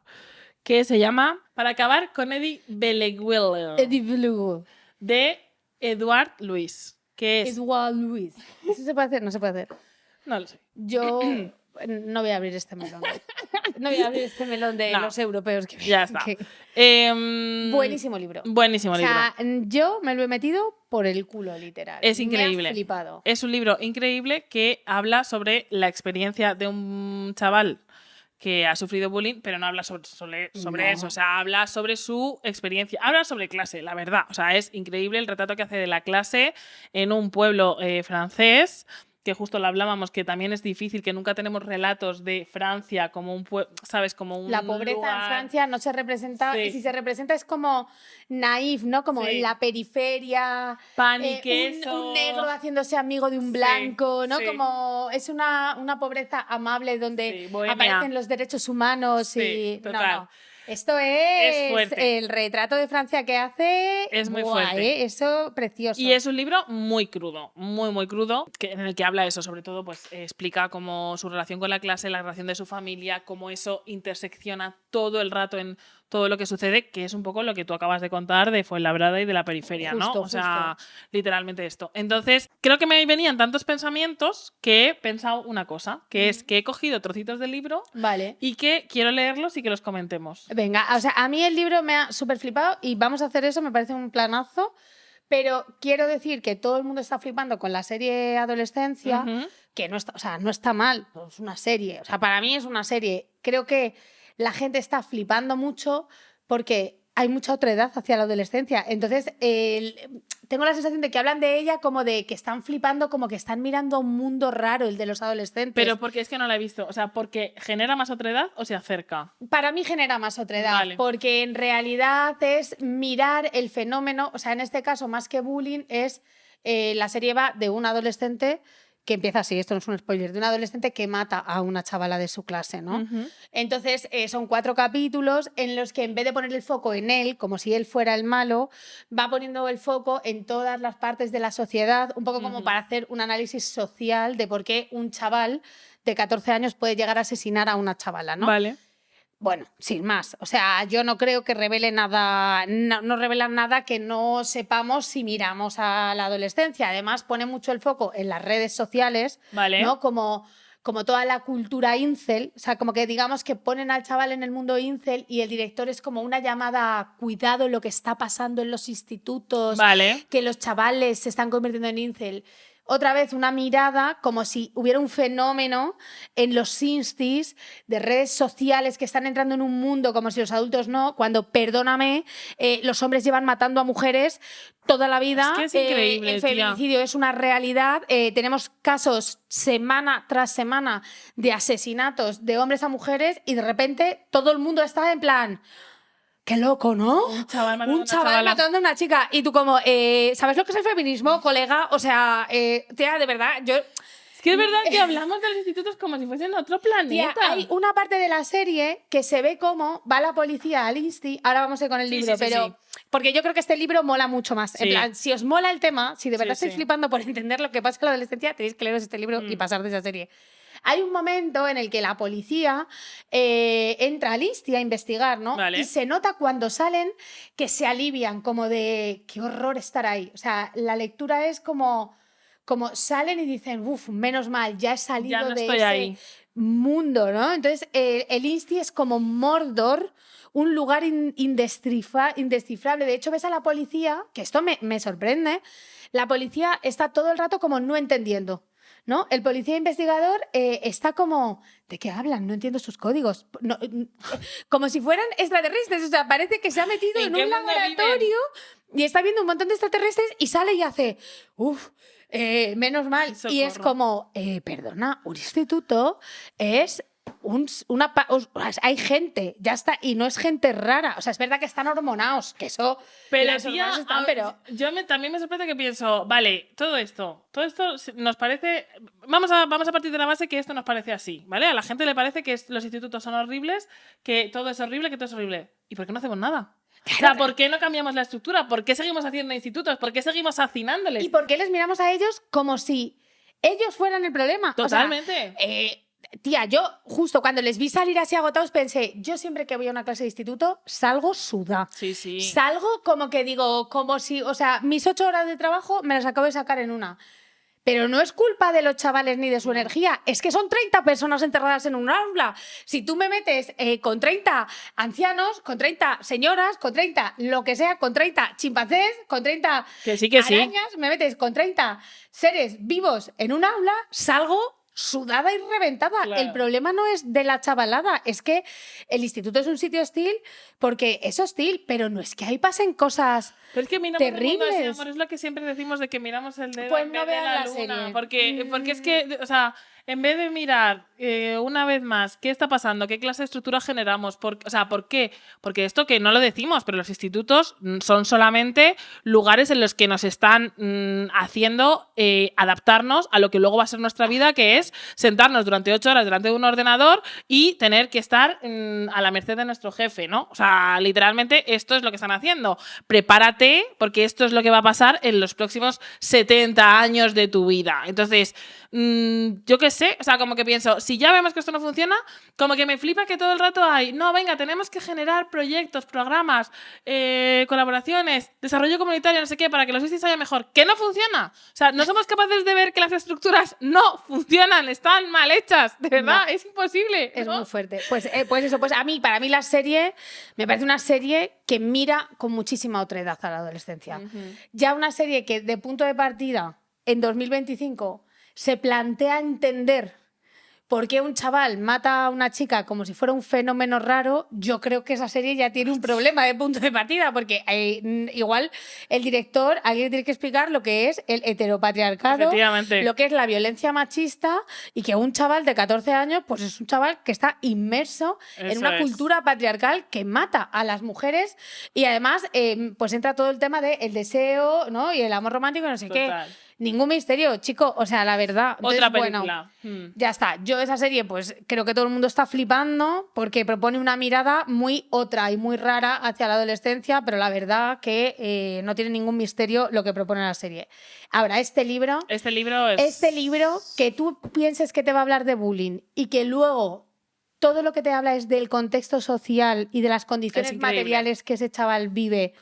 que se llama Para acabar con Eddie Beleguel, de Edouard Louis, que es... Edouard Louis. ¿Eso se puede hacer? No se puede hacer. No lo sé. Yo no voy a abrir este melón. No voy a abrir este melón de No. los europeos. Ya está. Buenísimo libro. Buenísimo libro. O sea, yo me lo he metido por el culo, literal. Es increíble. Me ha flipado. Es un libro increíble que habla sobre la experiencia de un chaval que ha sufrido bullying, pero no habla sobre No. eso. O sea, habla sobre su experiencia. Habla sobre clase, la verdad. O sea, es increíble el retrato que hace de la clase en un pueblo francés, que justo lo hablábamos, que también es difícil, que nunca tenemos relatos de Francia como un pueblo, ¿sabes? Como un La pobreza lugar... en Francia no se representa, Sí. y si se representa es como naif, ¿no? Como Sí. la periferia, Pan y queso. un negro haciéndose amigo de un Sí, blanco, ¿no? sí. Como es una pobreza amable donde Sí, bohemia. aparecen los derechos humanos Sí, y... total. No. Esto es fuerte. el retrato de Francia que hace. Es muy ¡buah, fuerte. Eso, precioso. Y es un libro muy crudo, muy crudo, en el que habla eso, sobre todo, pues explica cómo su relación con la clase, la relación de su familia, cómo eso intersecciona todo el rato en todo lo que sucede, que es un poco lo que tú acabas de contar de Fuenlabrada y de la periferia, Justo, ¿no? O sea, literalmente esto. Entonces, creo que me venían tantos pensamientos que he pensado una cosa, que es que he cogido trocitos del libro Vale. y que quiero leerlos y que los comentemos. Venga, o sea, a mí el libro me ha súper flipado y vamos a hacer eso, me parece un planazo, pero quiero decir que todo el mundo está flipando con la serie Adolescencia, Ujú. que no está, o sea, no está mal, es una serie, o sea, para mí es una serie. Creo que la gente está flipando mucho porque hay mucha otredad hacia la adolescencia. Entonces, tengo la sensación de que hablan de ella como de que están flipando, como que están mirando un mundo raro, el de los adolescentes. Pero porque es que no la he visto. O sea, ¿porque genera más otredad o se acerca? Para mí genera más otredad, Vale. porque en realidad es mirar el fenómeno, o sea, en este caso, más que bullying, es la serie va de un adolescente que empieza así, esto no es un spoiler, de un adolescente que mata a una chavala de su clase, ¿no? Ujú. Entonces, son 4 capítulos en los que en vez de poner el foco en él, como si él fuera el malo, va poniendo el foco en todas las partes de la sociedad, un poco como Ujú. para hacer un análisis social de por qué un chaval de 14 años puede llegar a asesinar a una chavala, ¿no? Vale. Bueno, sin más. O sea, yo no creo que revele nada, no revelan nada que no sepamos si miramos a la adolescencia. Además, pone mucho el foco en las redes sociales, Vale. ¿no? Como toda la cultura incel, o sea, como que digamos que ponen al chaval en el mundo incel y el director es como una llamada a cuidado lo que está pasando en los institutos, Vale. que los chavales se están convirtiendo en incel. otra vez una mirada como si hubiera un fenómeno en los instis de redes sociales que están entrando en un mundo como si los adultos no, cuando, perdóname, los hombres llevan matando a mujeres toda la vida. Es que es increíble, el feminicidio es una realidad. Tenemos casos semana tras semana de asesinatos de hombres a mujeres y de repente todo el mundo está en plan... Qué loco, ¿no? Un chaval matando a una chica. Y tú como, ¿sabes lo que es el feminismo, colega? O sea, tía, de verdad, yo... Es que es verdad que hablamos de los institutos como si fuesen otro planeta. Tía, hay una parte de la serie que se ve cómo va la policía al Insti. Ahora vamos a ir con el libro, pero... Porque yo creo que este libro mola mucho más. En plan, si os mola el tema, si de verdad estáis flipando por entender lo que pasa en la adolescencia, tenéis que leeros este libro y pasar de esa serie. Hay un momento en el que la policía entra al Insti a investigar, ¿no? Vale. Y se nota cuando salen que se alivian, como de qué horror estar ahí. O sea, la lectura es como salen y dicen, uff, menos mal, ya he salido ya no de estoy ese ahí. mundo, ¿no? Entonces, el Insti es como Mordor, un lugar indescifrable. De hecho, ves a la policía, que esto me sorprende, la policía está todo el rato como no entendiendo. ¿No? El policía investigador está como... ¿De qué hablan? No entiendo sus códigos. No, como si fueran extraterrestres. O sea, parece que se ha metido en un laboratorio y está viendo un montón de extraterrestres y sale y hace... Uf, menos mal. Socorro. Y es como... perdona, un instituto es... hay gente, ya está, y no es gente rara. O sea, es verdad que están hormonados, que eso... Pero, las tía, hormonas están, pero... también me sorprende que pienso, vale, todo esto nos parece... Vamos a partir de la base que esto nos parece así, ¿vale? A la gente le parece que los institutos son horribles, que todo es horrible, que todo es horrible. ¿Y por qué no hacemos nada? Claro. O sea, ¿por qué no cambiamos la estructura? ¿Por qué seguimos haciendo institutos? ¿Por qué seguimos hacinándoles? ¿Y por qué les miramos a ellos como si ellos fueran el problema? Totalmente. O sea, tía, yo justo cuando les vi salir así agotados pensé, yo siempre que voy a una clase de instituto salgo sudada. Sí, sí. Salgo como que digo, como si, o sea, mis 8 horas de trabajo me las acabo de sacar en una. Pero no es culpa de los chavales ni de su energía, es que son 30 personas enterradas en un aula. Si tú me metes con 30 ancianos, con 30 señoras, con 30 lo que sea, con 30 chimpancés, con 30 arañas, me metes con 30 seres vivos en un aula, salgo sudada y reventada. Claro. El problema no es de la chavalada, es que el instituto es un sitio hostil porque es hostil, pero no es que ahí pasen cosas pero es que miramos terribles. El mundo, amor, es lo que siempre decimos de que miramos el dedo pues en vez no de la luna. Serie. Porque es que, o sea, en vez de mirar una vez más qué está pasando, qué clase de estructura generamos, ¿por qué? Porque esto que no lo decimos, pero los institutos son solamente lugares en los que nos están haciendo adaptarnos a lo que luego va a ser nuestra vida, que es sentarnos durante 8 horas delante de un ordenador y tener que estar a la merced de nuestro jefe, ¿no? O sea, literalmente esto es lo que están haciendo. Prepárate porque esto es lo que va a pasar en los próximos 70 años de tu vida. Entonces, yo qué sé, o sea, como que pienso, si ya vemos que esto no funciona, como que me flipa que todo el rato hay, no, venga, tenemos que generar proyectos, programas, colaboraciones, desarrollo comunitario, no sé qué, para que los ISIS haya mejor. ¡Que no funciona! O sea, no somos capaces de ver que las estructuras no funcionan, están mal hechas, de verdad, no. Es imposible. Es muy fuerte. Pues eso, para mí la serie me parece una serie que mira con muchísima otredad a la adolescencia. Ya una serie que de punto de partida en 2025 se plantea entender por qué un chaval mata a una chica como si fuera un fenómeno raro, yo creo que esa serie ya tiene un problema de punto de partida, porque igual el director, alguien tiene que explicar lo que es el heteropatriarcado, lo que es la violencia machista, y que un chaval de 14 años pues es un chaval que está inmerso en una cultura patriarcal que mata a las mujeres, y además pues entra todo el tema del deseo, ¿no? Y el amor romántico y no sé qué. Ningún misterio, chico, o sea, la verdad. Entonces, otra película. Bueno, ya está. Yo esa serie, pues creo que todo el mundo está flipando porque propone una mirada muy otra y muy rara hacia la adolescencia, pero la verdad que no tiene ningún misterio lo que propone la serie. Ahora, este libro que tú pienses que te va a hablar de bullying y que luego todo lo que te habla es del contexto social y de las condiciones materiales que ese chaval vive,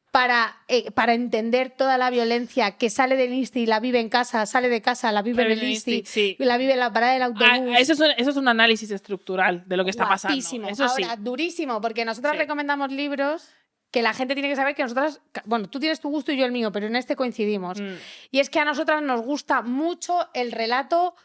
para entender toda la violencia que sale del Insti y la vive en casa, sale de casa, la vive en el Insti y la vive en la parada del autobús. Eso es un análisis estructural de lo que está pasando. Eso ahora, durísimo, porque nosotros recomendamos libros que la gente tiene que saber que nosotras, bueno, tú tienes tu gusto y yo el mío, pero en este coincidimos. Y es que a nosotras nos gusta mucho el relato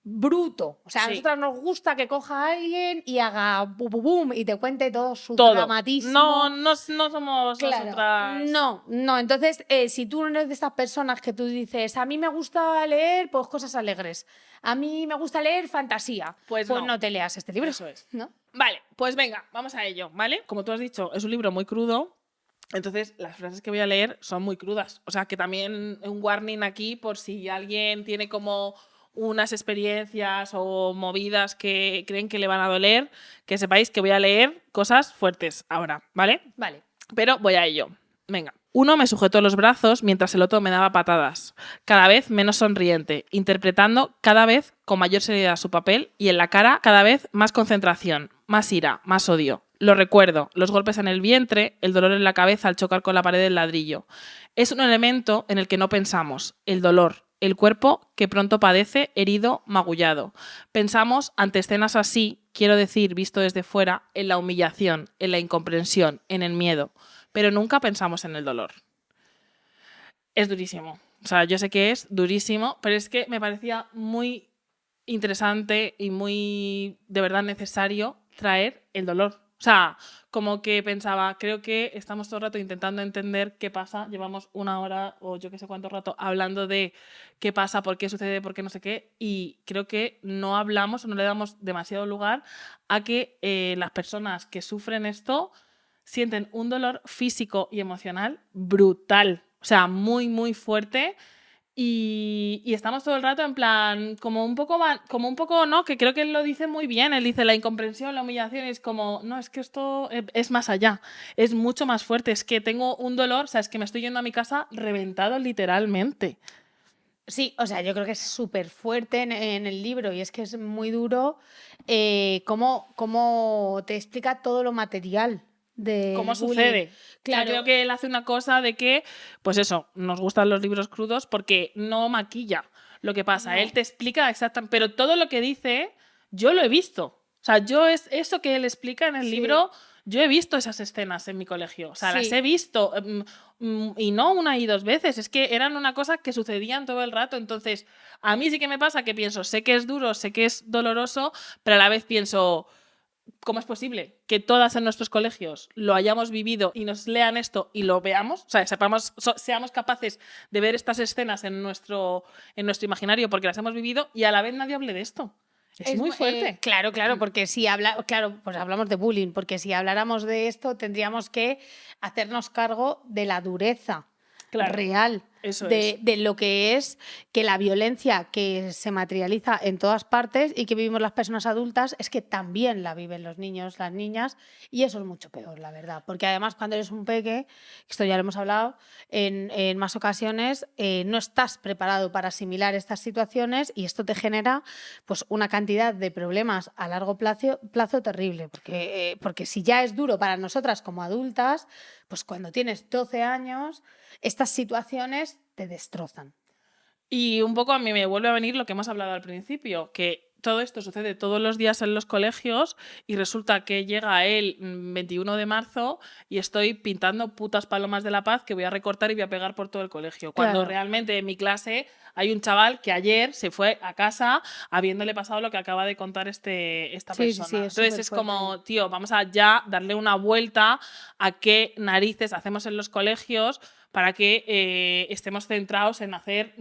bruto. O sea, a nosotras nos gusta que coja a alguien y haga bum, bum, bum, y te cuente todo su dramatismo. No somos nosotras. No. Entonces, si tú no eres de estas personas que tú dices, a mí me gusta leer pues cosas alegres, a mí me gusta leer fantasía, pues no te leas este libro. Eso es. ¿No? Vale, pues venga, vamos a ello, ¿vale? Como tú has dicho, es un libro muy crudo. Entonces, las frases que voy a leer son muy crudas. O sea, que también un warning aquí por si alguien tiene como unas experiencias o movidas que creen que le van a doler, que sepáis que voy a leer cosas fuertes ahora, ¿vale? Vale. Pero voy a ello. Venga. Uno me sujetó los brazos mientras el otro me daba patadas, cada vez menos sonriente, interpretando cada vez con mayor seriedad su papel y en la cara cada vez más concentración, más ira, más odio. Lo recuerdo, los golpes en el vientre, el dolor en la cabeza al chocar con la pared del ladrillo. Es un elemento en el que no pensamos, el dolor, el cuerpo que pronto padece herido, magullado. Pensamos ante escenas así, quiero decir, visto desde fuera, en la humillación, en la incomprensión, en el miedo, pero nunca pensamos en el dolor. Es durísimo. O sea, yo sé que es durísimo, pero es que me parecía muy interesante y muy, de verdad, necesario traer el dolor. O sea, como que pensaba, creo que estamos todo el rato intentando entender qué pasa, llevamos una hora o yo qué sé cuánto rato hablando de qué pasa, por qué sucede, por qué no sé qué, y creo que no hablamos o no le damos demasiado lugar a que las personas que sufren esto sienten un dolor físico y emocional brutal, o sea, muy, muy fuerte. Y estamos todo el rato en plan, como un poco, ¿no? Que creo que él lo dice muy bien. Él dice la incomprensión, la humillación, y es como, no, es que esto es más allá, es mucho más fuerte. Es que tengo un dolor, o sea, es que me estoy yendo a mi casa reventado literalmente. Sí, o sea, yo creo que es súper fuerte en el libro y es que es muy duro cómo te explica todo lo material. ¿Cómo sucede? Claro. O sea, creo que él hace una cosa de que, pues eso, nos gustan los libros crudos porque no maquilla lo que pasa. No. Él te explica exactamente, pero todo lo que dice, yo lo he visto. O sea, eso que él explica en el libro, yo he visto esas escenas en mi colegio. O sea, las he visto y no una y dos veces. Es que eran una cosa que sucedían todo el rato. Entonces, a mí sí que me pasa que pienso, sé que es duro, sé que es doloroso, pero a la vez pienso, ¿cómo es posible que todas en nuestros colegios lo hayamos vivido y nos lean esto y lo veamos? O sea, seamos capaces de ver estas escenas en nuestro imaginario porque las hemos vivido y a la vez nadie hable de esto. Es muy fuerte. Claro, porque si pues hablamos de bullying, porque si habláramos de esto tendríamos que hacernos cargo de la dureza real. De lo que es que la violencia que se materializa en todas partes y que vivimos las personas adultas es que también la viven los niños, las niñas, y eso es mucho peor, la verdad. Porque además cuando eres un peque, esto ya lo hemos hablado en más ocasiones, no estás preparado para asimilar estas situaciones y esto te genera pues una cantidad de problemas a largo plazo terrible. Porque si ya es duro para nosotras como adultas, pues cuando tienes 12 años, estas situaciones te destrozan. Y un poco a mí me vuelve a venir lo que hemos hablado al principio, que todo esto sucede todos los días en los colegios y resulta que llega el 21 de marzo y estoy pintando putas palomas de la paz que voy a recortar y voy a pegar por todo el colegio. Cuando realmente en mi clase hay un chaval que ayer se fue a casa habiéndole pasado lo que acaba de contar esta persona. Sí, entonces es como, tío, vamos a ya darle una vuelta a qué narices hacemos en los colegios para que estemos centrados en hacer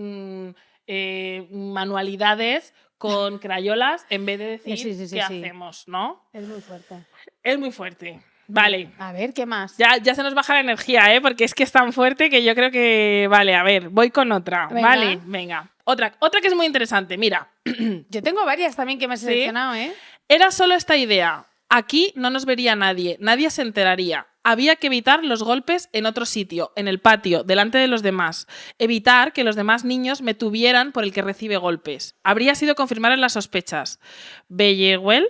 manualidades con crayolas en vez de decir qué hacemos, ¿no? Es muy fuerte. Es muy fuerte. Vale. A ver, ¿qué más? Ya se nos baja la energía, ¿eh? Porque es que es tan fuerte que yo creo que... Vale, a ver, voy con otra. Venga. Vale, venga. Otra que es muy interesante, mira. Yo tengo varias también que me he seleccionado, ¿eh? Era solo esta idea. Aquí no nos vería nadie se enteraría. Había que evitar los golpes en otro sitio, en el patio, delante de los demás. Evitar que los demás niños me tuvieran por el que recibe golpes. Habría sido confirmar en las sospechas. Belleguel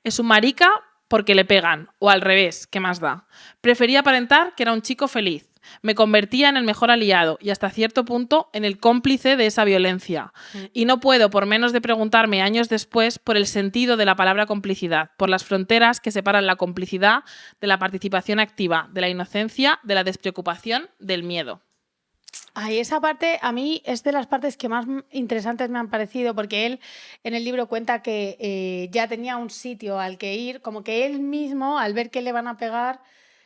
es un marica porque le pegan, o al revés, ¿qué más da? Prefería aparentar que era un chico feliz. Me convertía en el mejor aliado y hasta cierto punto en el cómplice de esa violencia. Y no puedo, por menos de preguntarme años después, por el sentido de la palabra complicidad, por las fronteras que separan la complicidad de la participación activa, de la inocencia, de la despreocupación, del miedo. Ay, esa parte a mí es de las partes que más interesantes me han parecido, porque él en el libro cuenta que ya tenía un sitio al que ir, como que él mismo, al ver que le van a pegar,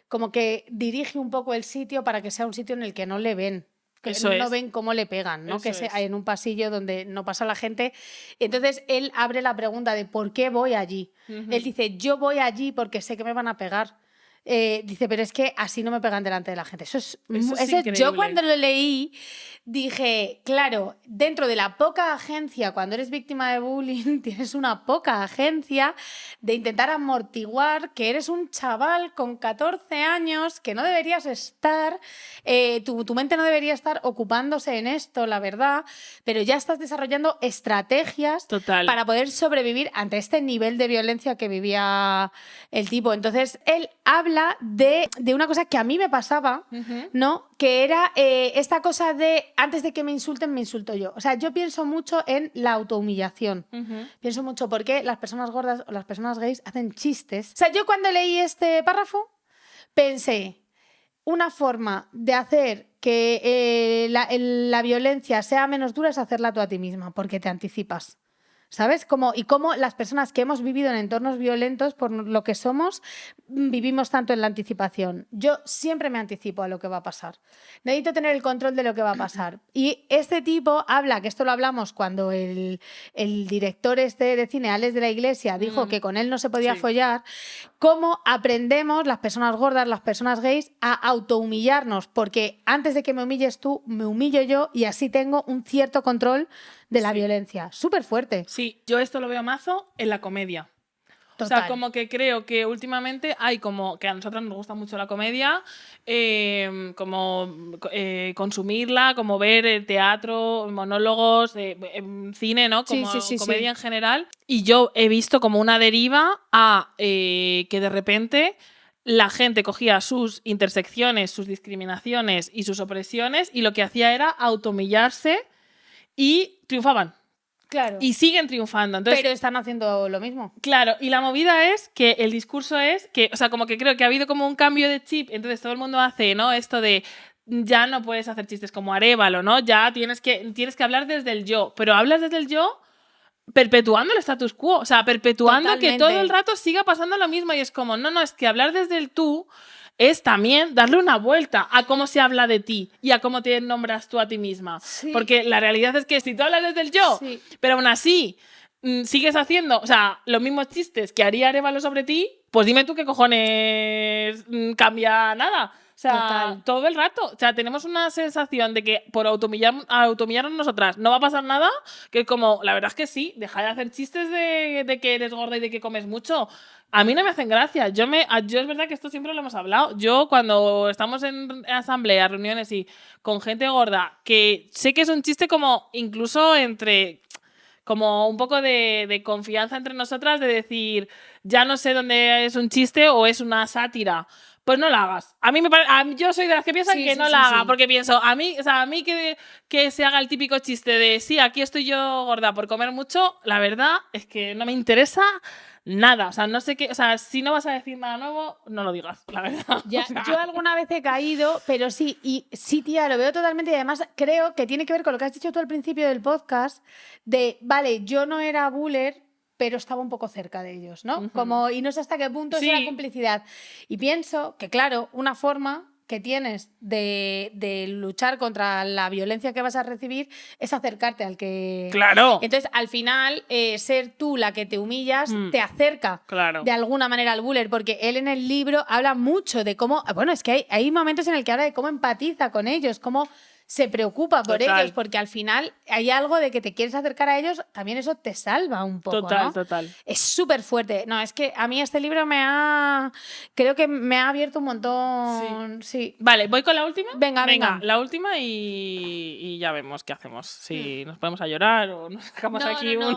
como que dirige un poco el sitio para que sea un sitio en el que no le ven. Que no ven cómo le pegan, ¿no? Que sea en un pasillo donde no pasa la gente. Entonces él abre la pregunta de ¿por qué voy allí? Él dice, yo voy allí porque sé que me van a pegar. Dice, pero es que así no me pegan delante de la gente. Eso es increíble. Yo cuando lo leí dije, claro, dentro de la poca agencia, cuando eres víctima de bullying, tienes una poca agencia de intentar amortiguar que eres un chaval con 14 años que no deberías estar, tu mente no debería estar ocupándose en esto, la verdad, pero ya estás desarrollando estrategias para poder sobrevivir ante este nivel de violencia que vivía el tipo. Entonces, él habla de una cosa que a mí me pasaba, ¿no? Que era esta cosa de antes de que me insulten, me insulto yo. O sea, yo pienso mucho en la autohumillación. Pienso mucho por qué las personas gordas o las personas gays hacen chistes. O sea, yo cuando leí este párrafo pensé, una forma de hacer que la violencia sea menos dura es hacerla tú a ti misma, porque te anticipas. ¿Sabes? Y cómo las personas que hemos vivido en entornos violentos, por lo que somos, vivimos tanto en la anticipación. Yo siempre me anticipo a lo que va a pasar. Necesito tener el control de lo que va a pasar. Y este tipo habla, que esto lo hablamos cuando el director de cine, Alex de la Iglesia, dijo que con él no se podía follar, cómo aprendemos las personas gordas, las personas gays, a autohumillarnos, porque antes de que me humilles tú, me humillo yo y así tengo un cierto control de la violencia. Súper fuerte. Sí, yo esto lo veo mazo en la comedia. Total. O sea, como que creo que últimamente hay como que a nosotras nos gusta mucho la comedia, como consumirla, como ver teatro, monólogos, cine, ¿no? Como comedia en general. Y yo he visto como una deriva a que de repente la gente cogía sus intersecciones, sus discriminaciones y sus opresiones y lo que hacía era automillarse y triunfaban. Claro. Y siguen triunfando. Entonces, pero están haciendo lo mismo. Claro, y la movida es que el discurso es que, o sea, como que creo que ha habido como un cambio de chip, entonces todo el mundo hace, ¿no? Esto de ya no puedes hacer chistes como Arévalo, ¿no? Ya tienes que hablar desde el yo, pero hablas desde el yo perpetuando el status quo, o sea, perpetuando Totalmente. Que todo el rato siga pasando lo mismo y es como, no, es que hablar desde el tú es también darle una vuelta a cómo se habla de ti y a cómo te nombras tú a ti misma. Sí. Porque la realidad es que si tú hablas desde el yo, pero aún así sigues haciendo, o sea, los mismos chistes que haría Arévalo sobre ti, pues dime tú qué cojones cambia nada. O sea, todo el rato. O sea, tenemos una sensación de que por automillarnos nosotras no va a pasar nada, que es como, la verdad es que sí, deja de hacer chistes de que eres gorda y de que comes mucho. A mí no me hacen gracia. Yo es verdad que esto siempre lo hemos hablado. Yo cuando estamos en asambleas, reuniones y con gente gorda, que sé que es un chiste como incluso entre... como un poco de confianza entre nosotras, de decir, ya no sé dónde es un chiste o es una sátira. Pues no la hagas. A mí yo soy de las que piensan que no la haga, porque pienso, a mí que se haga el típico chiste de sí, aquí estoy yo gorda por comer mucho, la verdad es que no me interesa nada. O sea, no sé qué, o sea, si no vas a decir nada nuevo, no lo digas, la verdad. Ya, o sea, yo alguna vez he caído, pero sí, tía, lo veo totalmente y además creo que tiene que ver con lo que has dicho tú al principio del podcast, de, vale, yo no era buller, pero estaba un poco cerca de ellos, ¿no? Y no sé hasta qué punto es la complicidad. Y pienso que, claro, una forma que tienes de luchar contra la violencia que vas a recibir es acercarte al que... ¡Claro! Entonces, al final, ser tú la que te humillas te acerca de alguna manera al buller, porque él en el libro habla mucho de cómo... Bueno, es que hay momentos en el que habla de cómo empatiza con ellos, cómo se preocupa por ellos, porque al final hay algo de que te quieres acercar a ellos, también eso te salva un poco, ¿no? Total. Es súper fuerte. No, es que a mí este libro creo que me ha abierto un montón. Sí. Vale, ¿voy con la última? Venga. La última y ya vemos qué hacemos. Si nos ponemos a llorar o nos sacamos aquí un...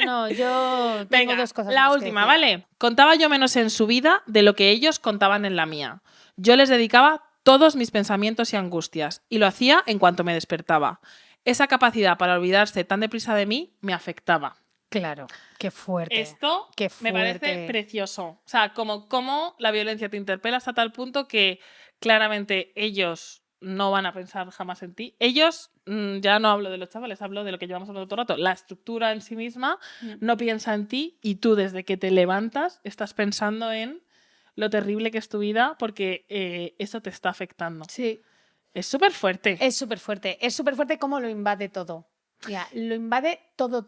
No, yo tengo dos cosas la última, ¿vale? Contaba yo menos en su vida de lo que ellos contaban en la mía. Yo les dedicaba todos mis pensamientos y angustias, y lo hacía en cuanto me despertaba. Esa capacidad para olvidarse tan deprisa de mí me afectaba. Claro, qué fuerte. Esto qué me parece precioso. O sea, como la violencia te interpela hasta tal punto que claramente ellos no van a pensar jamás en ti. Ellos, ya no hablo de los chavales, hablo de lo que llevamos hablando todo el rato. La estructura en sí misma no piensa en ti y tú desde que te levantas estás pensando en lo terrible que es tu vida porque eso te está afectando. Sí. Es súper fuerte. Es súper fuerte. Es súper fuerte cómo lo invade todo. Ya, lo invade todo.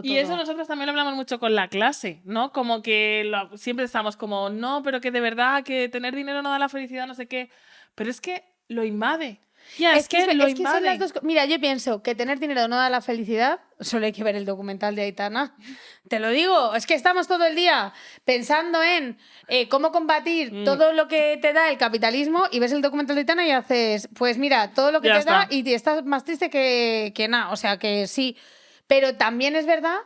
Y eso nosotros también lo hablamos mucho con la clase, ¿no? Como que siempre estamos como, no, pero que de verdad que tener dinero no da la felicidad, no sé qué. Pero es que lo invade. Tía, es que lo invade. Son las dos. Mira, yo pienso que tener dinero no da la felicidad. Solo hay que ver el documental de Aitana. Te lo digo, es que estamos todo el día pensando en cómo combatir todo lo que te da el capitalismo y ves el documental de Aitana y haces, pues mira, todo lo que te da y estás más triste que nada. O sea que sí. Pero también es verdad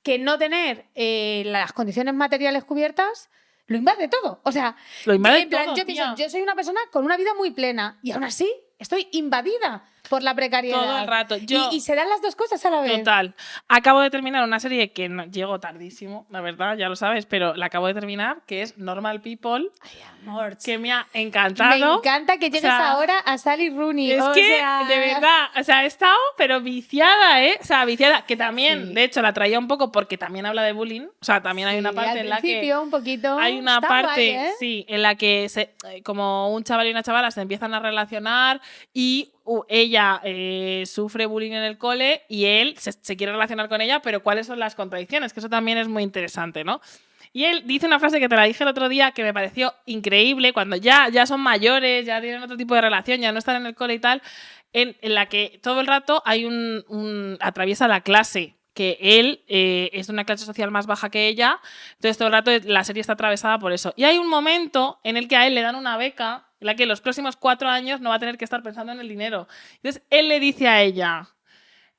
que no tener las condiciones materiales cubiertas lo invade todo. O sea, lo invade en plan, todo, yo pienso, yo soy una persona con una vida muy plena y aún así estoy invadida por la precariedad. Todo el rato. Y se dan las dos cosas a la vez. Total. Acabo de terminar una serie que llego tardísimo, la verdad, ya lo sabes, pero la acabo de terminar, que es Normal People. Ay, amor. Que me ha encantado. Me encanta que llegues ahora a Sally Rooney. Es que, de verdad, o sea, he estado, pero viciada, ¿eh? O sea, viciada. Que también, de hecho, la traía un poco porque también habla de bullying. O sea, también hay una parte en la que... un poquito. Hay una parte, sí, en la que como un chaval y una chavala se empiezan a relacionar y ella sufre bullying en el cole y él se quiere relacionar con ella, pero ¿cuáles son las contradicciones? Que eso también es muy interesante, ¿no? Y él dice una frase que te la dije el otro día que me pareció increíble, cuando ya son mayores, ya tienen otro tipo de relación, ya no están en el cole y tal, en la que todo el rato hay atraviesa la clase, que él es de una clase social más baja que ella, entonces todo el rato la serie está atravesada por eso. Y hay un momento en el que a él le dan una beca en la que los próximos 4 años no va a tener que estar pensando en el dinero. Entonces él le dice a ella...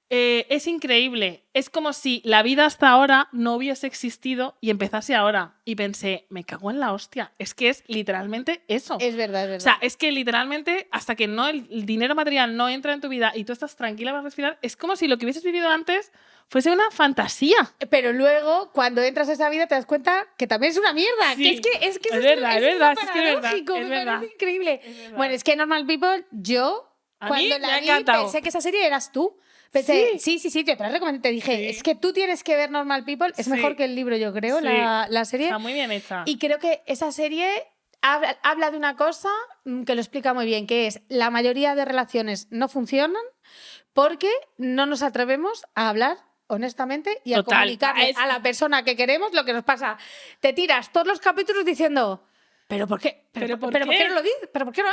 es increíble. Es como si la vida hasta ahora no hubiese existido y empezase ahora. Y pensé, me cago en la hostia. Es que es literalmente eso. Es verdad, es verdad. O sea, es que literalmente hasta que no el dinero material no entra en tu vida y tú estás tranquila para respirar, es como si lo que hubieses vivido antes fuese una fantasía. Pero luego, cuando entras a esa vida, te das cuenta que también es una mierda. Sí. Que es verdad, es verdad. Es paradójico, es me verdad. parece increíble. Es verdad. Bueno, es que Normal People, yo, cuando la vi, pensé que esa serie eras tú. Pensé, sí, yo te la recomendé. Te dije, es que tú tienes que ver Normal People. Es mejor que el libro, yo creo, la serie. Está muy bien hecha. Y creo que esa serie habla de una cosa que lo explica muy bien, que es la mayoría de relaciones no funcionan porque no nos atrevemos a hablar honestamente y a comunicarle a la persona que queremos lo que nos pasa. Te tiras todos los capítulos diciendo... ¿Pero por qué? ¿Pero por qué no lo dices? ¿Pero por qué no?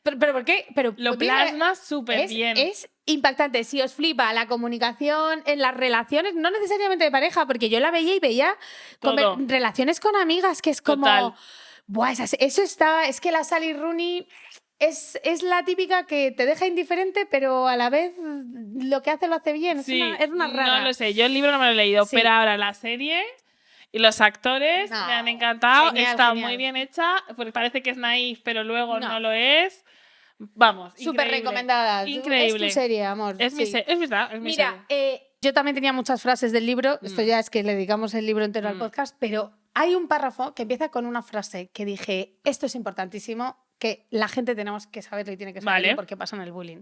¿Pero por qué? Lo plasmas súper bien. Es impactante. Si os flipa la comunicación en las relaciones, no necesariamente de pareja, porque yo la veía y veía relaciones con amigas, que es como... Total. Buah, eso está... Es que la Sally Rooney... Es la típica que te deja indiferente, pero a la vez lo que hace lo hace bien. Sí, es una rara. No lo sé, yo el libro no me lo he leído, pero ahora la serie y los actores me han encantado. Está muy bien hecha, porque parece que es naif, pero luego no lo es. Vamos, súper recomendada. Increíble. Es tu serie, amor. Es verdad, es mi serie. Mira, yo también tenía muchas frases del libro. Esto ya es que le dedicamos el libro entero al podcast, pero hay un párrafo que empieza con una frase que dije, esto es importantísimo, que la gente tenemos que saberlo y tiene que saberlo porque pasa en el bullying.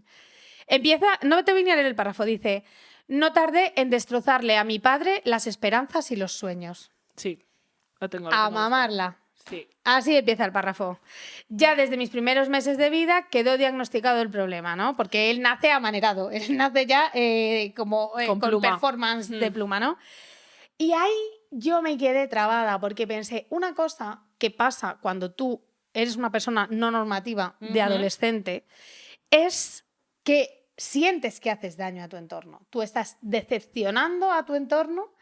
Empieza, no te voy a leer el párrafo, dice, no tardé en destrozarle a mi padre las esperanzas y los sueños. Sí, lo tengo. A mamarla. Sí. Así empieza el párrafo. Ya desde mis primeros meses de vida quedó diagnosticado el problema, ¿no? Porque él nace amanerado, él nace ya con performance de pluma, ¿no? Y ahí yo me quedé trabada porque pensé, una cosa que pasa cuando tú eres una persona no normativa de adolescente es que sientes que haces daño a tu entorno. Tú estás decepcionando a tu entorno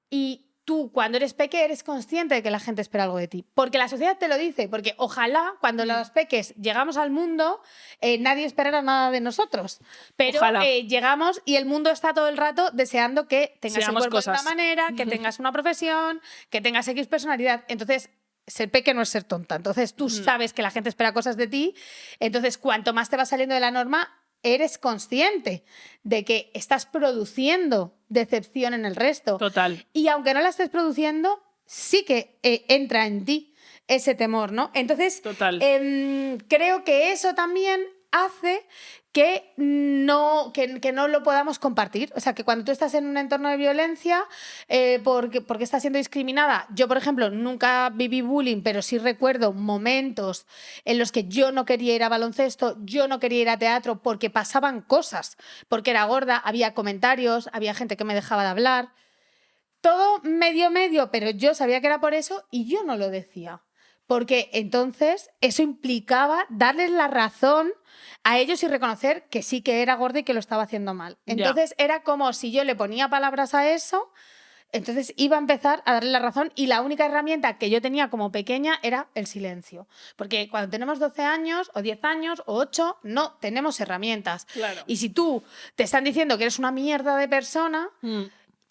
y tú, cuando eres peque, eres consciente de que la gente espera algo de ti. Porque la sociedad te lo dice. Porque ojalá, cuando los peques llegamos al mundo, nadie esperara nada de nosotros. Pero llegamos y el mundo está todo el rato deseando que tengas el cuerpo de una manera, que tengas una profesión, que tengas X personalidad. Entonces, ser peque no es ser tonta. Entonces tú sabes que la gente espera cosas de ti. Entonces, cuanto más te vas saliendo de la norma, eres consciente de que estás produciendo decepción en el resto. Total. Y aunque no la estés produciendo, sí que entra en ti ese temor, ¿no? Entonces, Total. Creo que eso también hace que no lo podamos compartir. O sea, que cuando tú estás en un entorno de violencia porque estás siendo discriminada, yo, por ejemplo, nunca viví bullying, pero sí recuerdo momentos en los que yo no quería ir a baloncesto, yo no quería ir a teatro porque pasaban cosas, porque era gorda, había comentarios, había gente que me dejaba de hablar. Todo medio, pero yo sabía que era por eso y yo no lo decía. Porque entonces eso implicaba darles la razón a ellos y reconocer que sí que era gorda y que lo estaba haciendo mal. Entonces era como si yo le ponía palabras a eso, entonces iba a empezar a darle la razón y la única herramienta que yo tenía como pequeña era el silencio. Porque cuando tenemos 12 años o 10 años o 8, no tenemos herramientas. Claro. Y si tú te están diciendo que eres una mierda de persona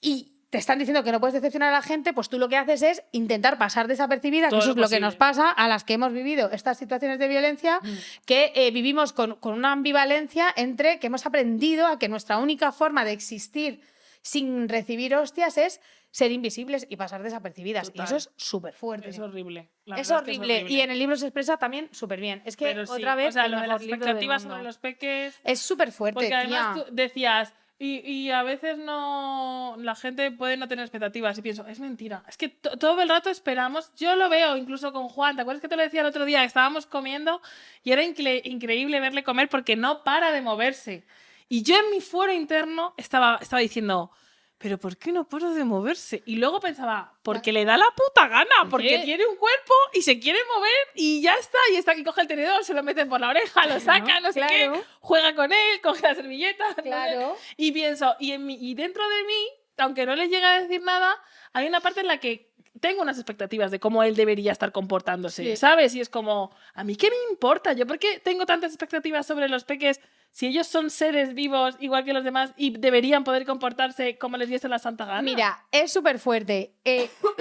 y te están diciendo que no puedes decepcionar a la gente, pues tú lo que haces es intentar pasar desapercibida, que eso es lo que nos pasa a las que hemos vivido estas situaciones de violencia, que vivimos con una ambivalencia entre que hemos aprendido a que nuestra única forma de existir sin recibir hostias es ser invisibles y pasar desapercibidas. Total. Y eso es súper fuerte. Es horrible. Es horrible. Y en el libro se expresa también súper bien. Es que otra vez, o sea, el lo de mejor las libro del expectativas mundo. sobre los peques... Es súper fuerte, Porque además tía. tú decías, y a veces no, la gente puede no tener expectativas. Y pienso, es mentira. Es que todo el rato esperamos. Yo lo veo incluso con Juan. ¿Te acuerdas que te lo decía el otro día? Que estábamos comiendo y era increíble verle comer porque no para de moverse. Y yo en mi fuero interno estaba diciendo... ¿Pero por qué no para de moverse? Y luego pensaba, porque le da la puta gana, porque tiene un cuerpo y se quiere mover y ya está. Y está aquí, coge el tenedor, se lo mete por la oreja, lo saca, no sé qué, juega con él, coge la servilleta. Claro. No sé. Y pienso, y dentro de mí, aunque no le llegue a decir nada, hay una parte en la que tengo unas expectativas de cómo él debería estar comportándose, ¿sabes? Y es como, ¿a mí qué me importa? ¿Yo por qué tengo tantas expectativas sobre los peques si ellos son seres vivos igual que los demás y deberían poder comportarse como les diese la santa gana? Mira, es súper fuerte.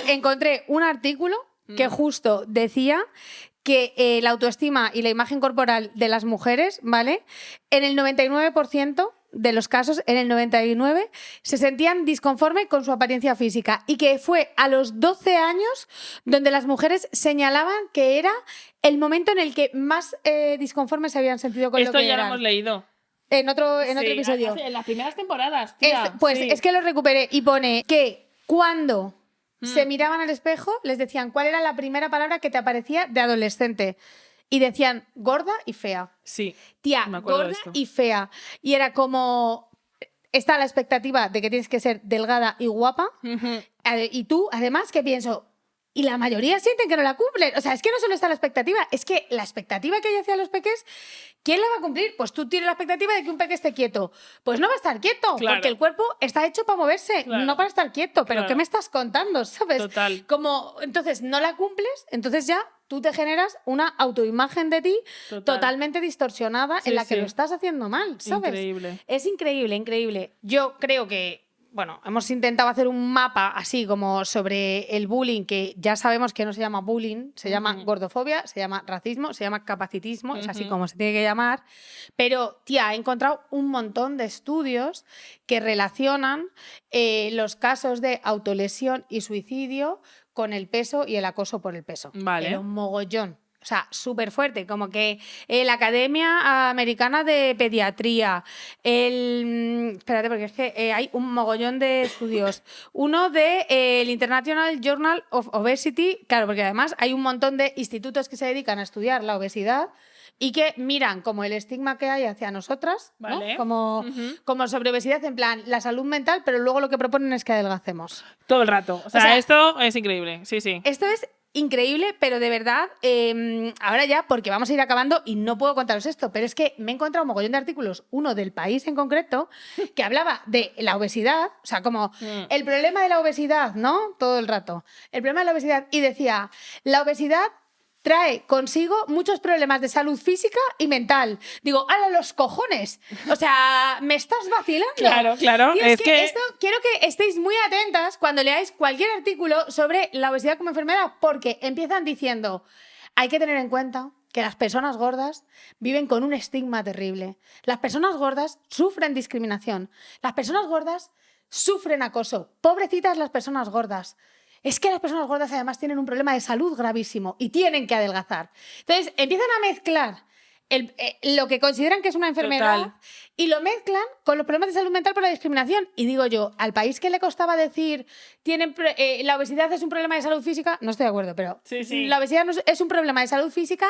Encontré un artículo que justo decía que la autoestima y la imagen corporal de las mujeres, ¿vale? En el 99% de los casos, en el 99%, se sentían disconforme con su apariencia física y que fue a los 12 años donde las mujeres señalaban que era el momento en el que más disconformes se habían sentido con Esto lo que ya eran. lo hemos leído. En otro episodio. En las primeras temporadas, tía. Es que lo recuperé y pone que cuando se miraban al espejo les decían cuál era la primera palabra que te aparecía de adolescente. Y decían gorda y fea. Sí. Tía, gorda y fea. Y era como... Está la expectativa de que tienes que ser delgada y guapa. Y tú, además, ¿qué pienso? Y la mayoría sienten que no la cumplen. O sea, es que no solo está la expectativa, es que la expectativa que hay hacia los peques, ¿quién la va a cumplir? Pues tú tienes la expectativa de que un peque esté quieto. Pues no va a estar quieto, porque el cuerpo está hecho para moverse, no para estar quieto. ¿Pero qué me estás contando? ¿Sabes? Total. Como, entonces, no la cumples, entonces ya tú te generas una autoimagen de ti totalmente distorsionada en la que lo estás haciendo mal, ¿sabes? Increíble. Es increíble, increíble. Yo creo que bueno, hemos intentado hacer un mapa así como sobre el bullying, que ya sabemos que no se llama bullying, se llama gordofobia, se llama racismo, se llama capacitismo, es así como se tiene que llamar. Pero, tía, he encontrado un montón de estudios que relacionan los casos de autolesión y suicidio con el peso y el acoso por el peso. Vale. Pero un mogollón. O sea, súper fuerte, como que la Academia Americana de Pediatría, espérate, porque es que hay un mogollón de estudios. Uno del International Journal of Obesity, claro, porque además hay un montón de institutos que se dedican a estudiar la obesidad y que miran como el estigma que hay hacia nosotras, vale. ¿no? Como sobre obesidad, en plan, la salud mental, pero luego lo que proponen es que adelgacemos. Todo el rato. O sea, esto es increíble, sí. Esto es increíble, pero de verdad, ahora ya, porque vamos a ir acabando y no puedo contaros esto, pero es que me he encontrado un mogollón de artículos, uno del País en concreto, que hablaba de la obesidad, o sea, como el problema de la obesidad, ¿no? Todo el rato. El problema de la obesidad. Y decía, la obesidad trae consigo muchos problemas de salud física y mental. Digo, ¡hala los cojones! O sea, ¿me estás vacilando? Claro. Tío, es que esto quiero que estéis muy atentas cuando leáis cualquier artículo sobre la obesidad como enfermedad, porque empiezan diciendo, hay que tener en cuenta que las personas gordas viven con un estigma terrible. Las personas gordas sufren discriminación. Las personas gordas sufren acoso. Pobrecitas las personas gordas. Es que las personas gordas además tienen un problema de salud gravísimo y tienen que adelgazar. Entonces empiezan a mezclar lo que consideran que es una enfermedad. Total. Y lo mezclan con los problemas de salud mental por la discriminación. Y digo yo, al país que le costaba decir la obesidad es un problema de salud física, no estoy de acuerdo, pero sí. La obesidad es un problema de salud física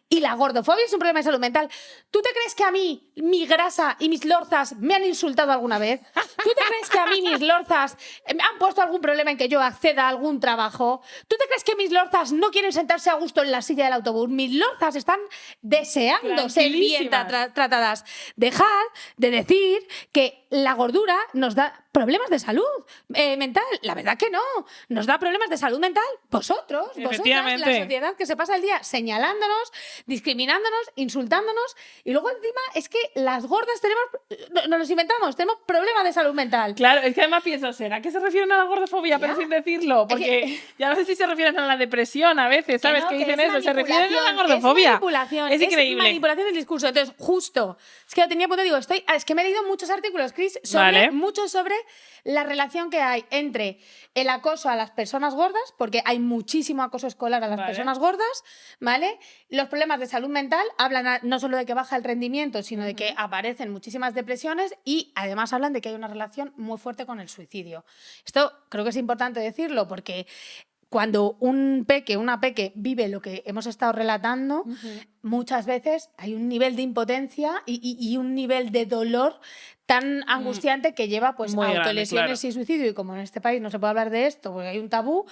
y la gordofobia es un problema de salud mental. ¿Tú te crees que a mí mi grasa y mis lorzas me han insultado alguna vez? ¿Tú te crees que a mí mis lorzas me han puesto algún problema en que yo acceda a algún trabajo? ¿Tú te crees que mis lorzas no quieren sentarse a gusto en la silla del autobús? Mis lorzas están deseando ser bien tratadas. Dejad de decir que la gordura nos da problemas de salud mental. La verdad que no. Nos da problemas de salud mental vosotros, vosotras, la sociedad que se pasa el día señalándonos, discriminándonos, insultándonos. Y luego encima es que las gordas nos los inventamos, tenemos problemas de salud mental. Claro, es que además pienso, ¿será que se refieren a la gordofobia? Pero sin decirlo, porque ya no sé si se refieren a la depresión a veces, ¿sabes? Que dicen eso, se refieren a la gordofobia. Es manipulación, es increíble. Es manipulación del discurso. Entonces, justo, es que lo tenía a punto, digo, es que me he leído muchos artículos, Chris, mucho sobre la relación que hay entre el acoso a las personas gordas, porque hay muchísimo acoso escolar a las personas gordas, ¿vale? Los problemas de salud mental hablan no solo de que baja el rendimiento, sino de que aparecen muchísimas depresiones y además hablan de que hay una relación muy fuerte con el suicidio. Esto creo que es importante decirlo porque cuando una peque vive lo que hemos estado relatando, muchas veces hay un nivel de impotencia y un nivel de dolor tan angustiante que lleva pues, a autolesiones y suicidio. Y como en este país no se puede hablar de esto porque hay un tabú,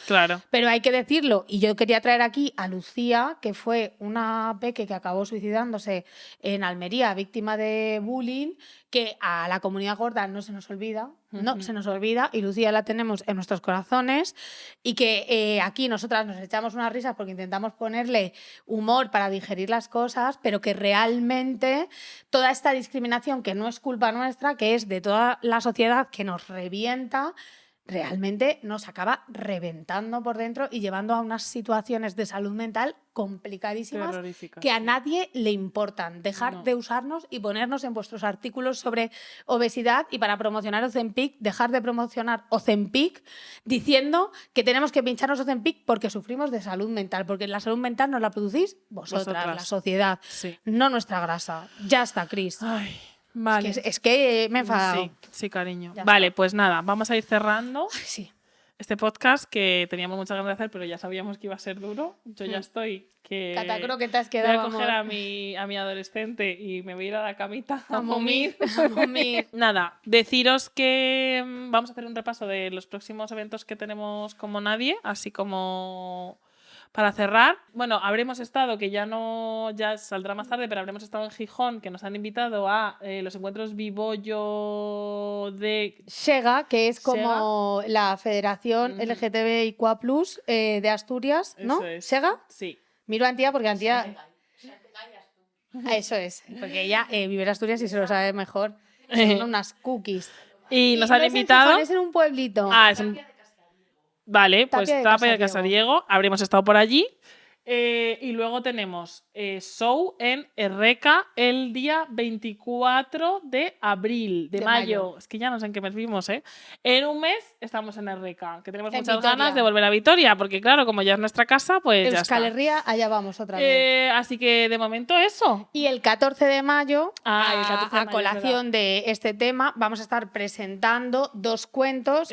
pero hay que decirlo. Y yo quería traer aquí a Lucía, que fue una peque que acabó suicidándose en Almería, víctima de bullying, que a la comunidad gorda no se nos olvida, no se nos olvida, y Lucía la tenemos en nuestros corazones, y que aquí nosotras nos echamos unas risas porque intentamos ponerle humor para digerir las cosas, pero que realmente toda esta discriminación, que no es culpa nuestra, que es de toda la sociedad que nos revienta, realmente nos acaba reventando por dentro y llevando a unas situaciones de salud mental complicadísimas que a nadie le importan. Dejar de usarnos y ponernos en vuestros artículos sobre obesidad, y para promocionar Ozempic, dejar de promocionar Ozempic diciendo que tenemos que pincharnos Ozempic porque sufrimos de salud mental, porque la salud mental nos la producís vosotras. La sociedad, no nuestra grasa. Ya está, Chris. Ay. Vale. Es que me he enfadado. Sí, cariño. Vale, pues nada, vamos a ir cerrando este podcast que teníamos muchas ganas de hacer, pero ya sabíamos que iba a ser duro. Yo ya estoy que catacroquetas voy a coger a mi adolescente y me voy a ir a la camita a momir. Nada, deciros que vamos a hacer un repaso de los próximos eventos que tenemos como nadie, así como... Para cerrar, bueno, habremos estado, que ya saldrá más tarde, pero habremos estado en Gijón, que nos han invitado a los encuentros Vivollo de Sega, que es como la Federación LGTBIQA+, de Asturias, ¿no? Eso es. ¿Sega? Sí. Miro a Antía porque Antía... Eso es, porque ella vive en Asturias y se lo sabe mejor. Son unas cookies. Y nos han invitado... Es en un pueblito. Vale, pues Tapia de Casariego, habremos estado por allí. Y luego tenemos show en Erreca el día 24 de abril, de mayo. Es que ya no sé en qué mes vimos, ¿eh? En un mes estamos en Erreca, que tenemos muchas ganas de volver a Vitoria, porque claro, como ya es nuestra casa, pues ya está. Euskal Herria, allá vamos otra vez. Así que de momento eso. Y el 14 de mayo, a colación de este tema, vamos a estar presentando 2 cuentos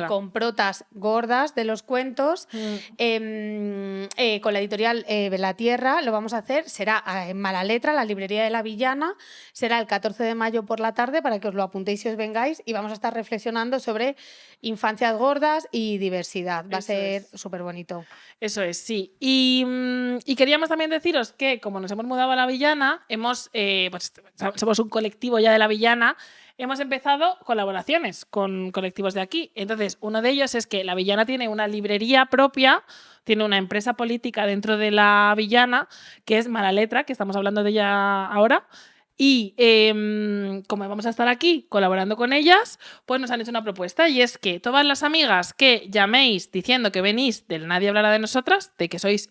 con protas gordas de los cuentos, con la editorial Belatierra. Lo vamos a hacer, será en Mala Letra, la librería de la Villana, será el 14 de mayo por la tarde, para que os lo apuntéis si os vengáis, y vamos a estar reflexionando sobre infancias gordas y diversidad. Va a ser súper bonito. Eso es, sí. Y queríamos también deciros que, como nos hemos mudado a la Villana, pues somos un colectivo ya de la Villana. hemos empezado colaboraciones con colectivos de aquí. Entonces, uno de ellos es que La Villana tiene una librería propia, tiene una empresa política dentro de La Villana, que es Mala Letra, que estamos hablando de ella ahora. Y como vamos a estar aquí colaborando con ellas, pues nos han hecho una propuesta, y es que todas las amigas que llaméis diciendo que venís del Nadie Hablará de Nosotras, de que sois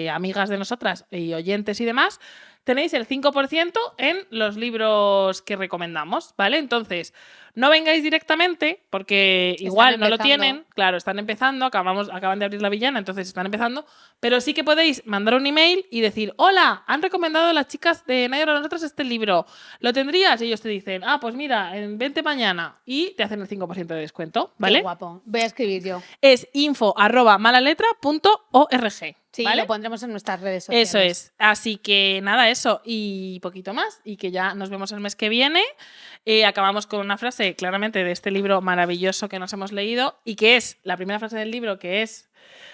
amigas de nosotras y oyentes y demás, tenéis el 5% en los libros que recomendamos, ¿vale? Entonces, no vengáis directamente, porque igual no lo tienen, claro, están empezando, acaban de abrir La Villana, entonces están empezando, pero sí que podéis mandar un email y decir, hola, han recomendado a las chicas de Nadie Habla de Nosotras este libro, ¿lo tendrías? Y ellos te dicen, pues mira, vente mañana, y te hacen el 5% de descuento, ¿vale? Qué guapo. Voy a escribir yo. Es info@malaletra.org. Sí, ¿vale? lo pondremos en nuestras redes sociales. Eso es. Así que nada, eso y poquito más. Y que ya nos vemos el mes que viene. Acabamos con una frase claramente de este libro maravilloso que nos hemos leído y que es la primera frase del libro, que es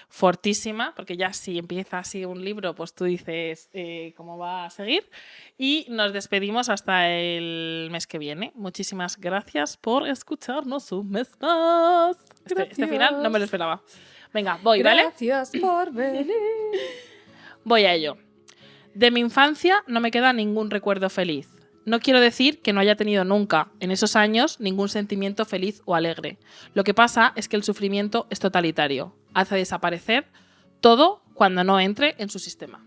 fortísima, porque ya si empieza así un libro, pues tú dices cómo va a seguir. Y nos despedimos hasta el mes que viene. Muchísimas gracias por escucharnos un mes más. Este final no me lo esperaba. Venga, voy, ¿vale? Gracias por venir. Voy a ello. De mi infancia no me queda ningún recuerdo feliz. No quiero decir que no haya tenido nunca, en esos años, ningún sentimiento feliz o alegre. Lo que pasa es que el sufrimiento es totalitario. Hace desaparecer todo cuando no entre en su sistema.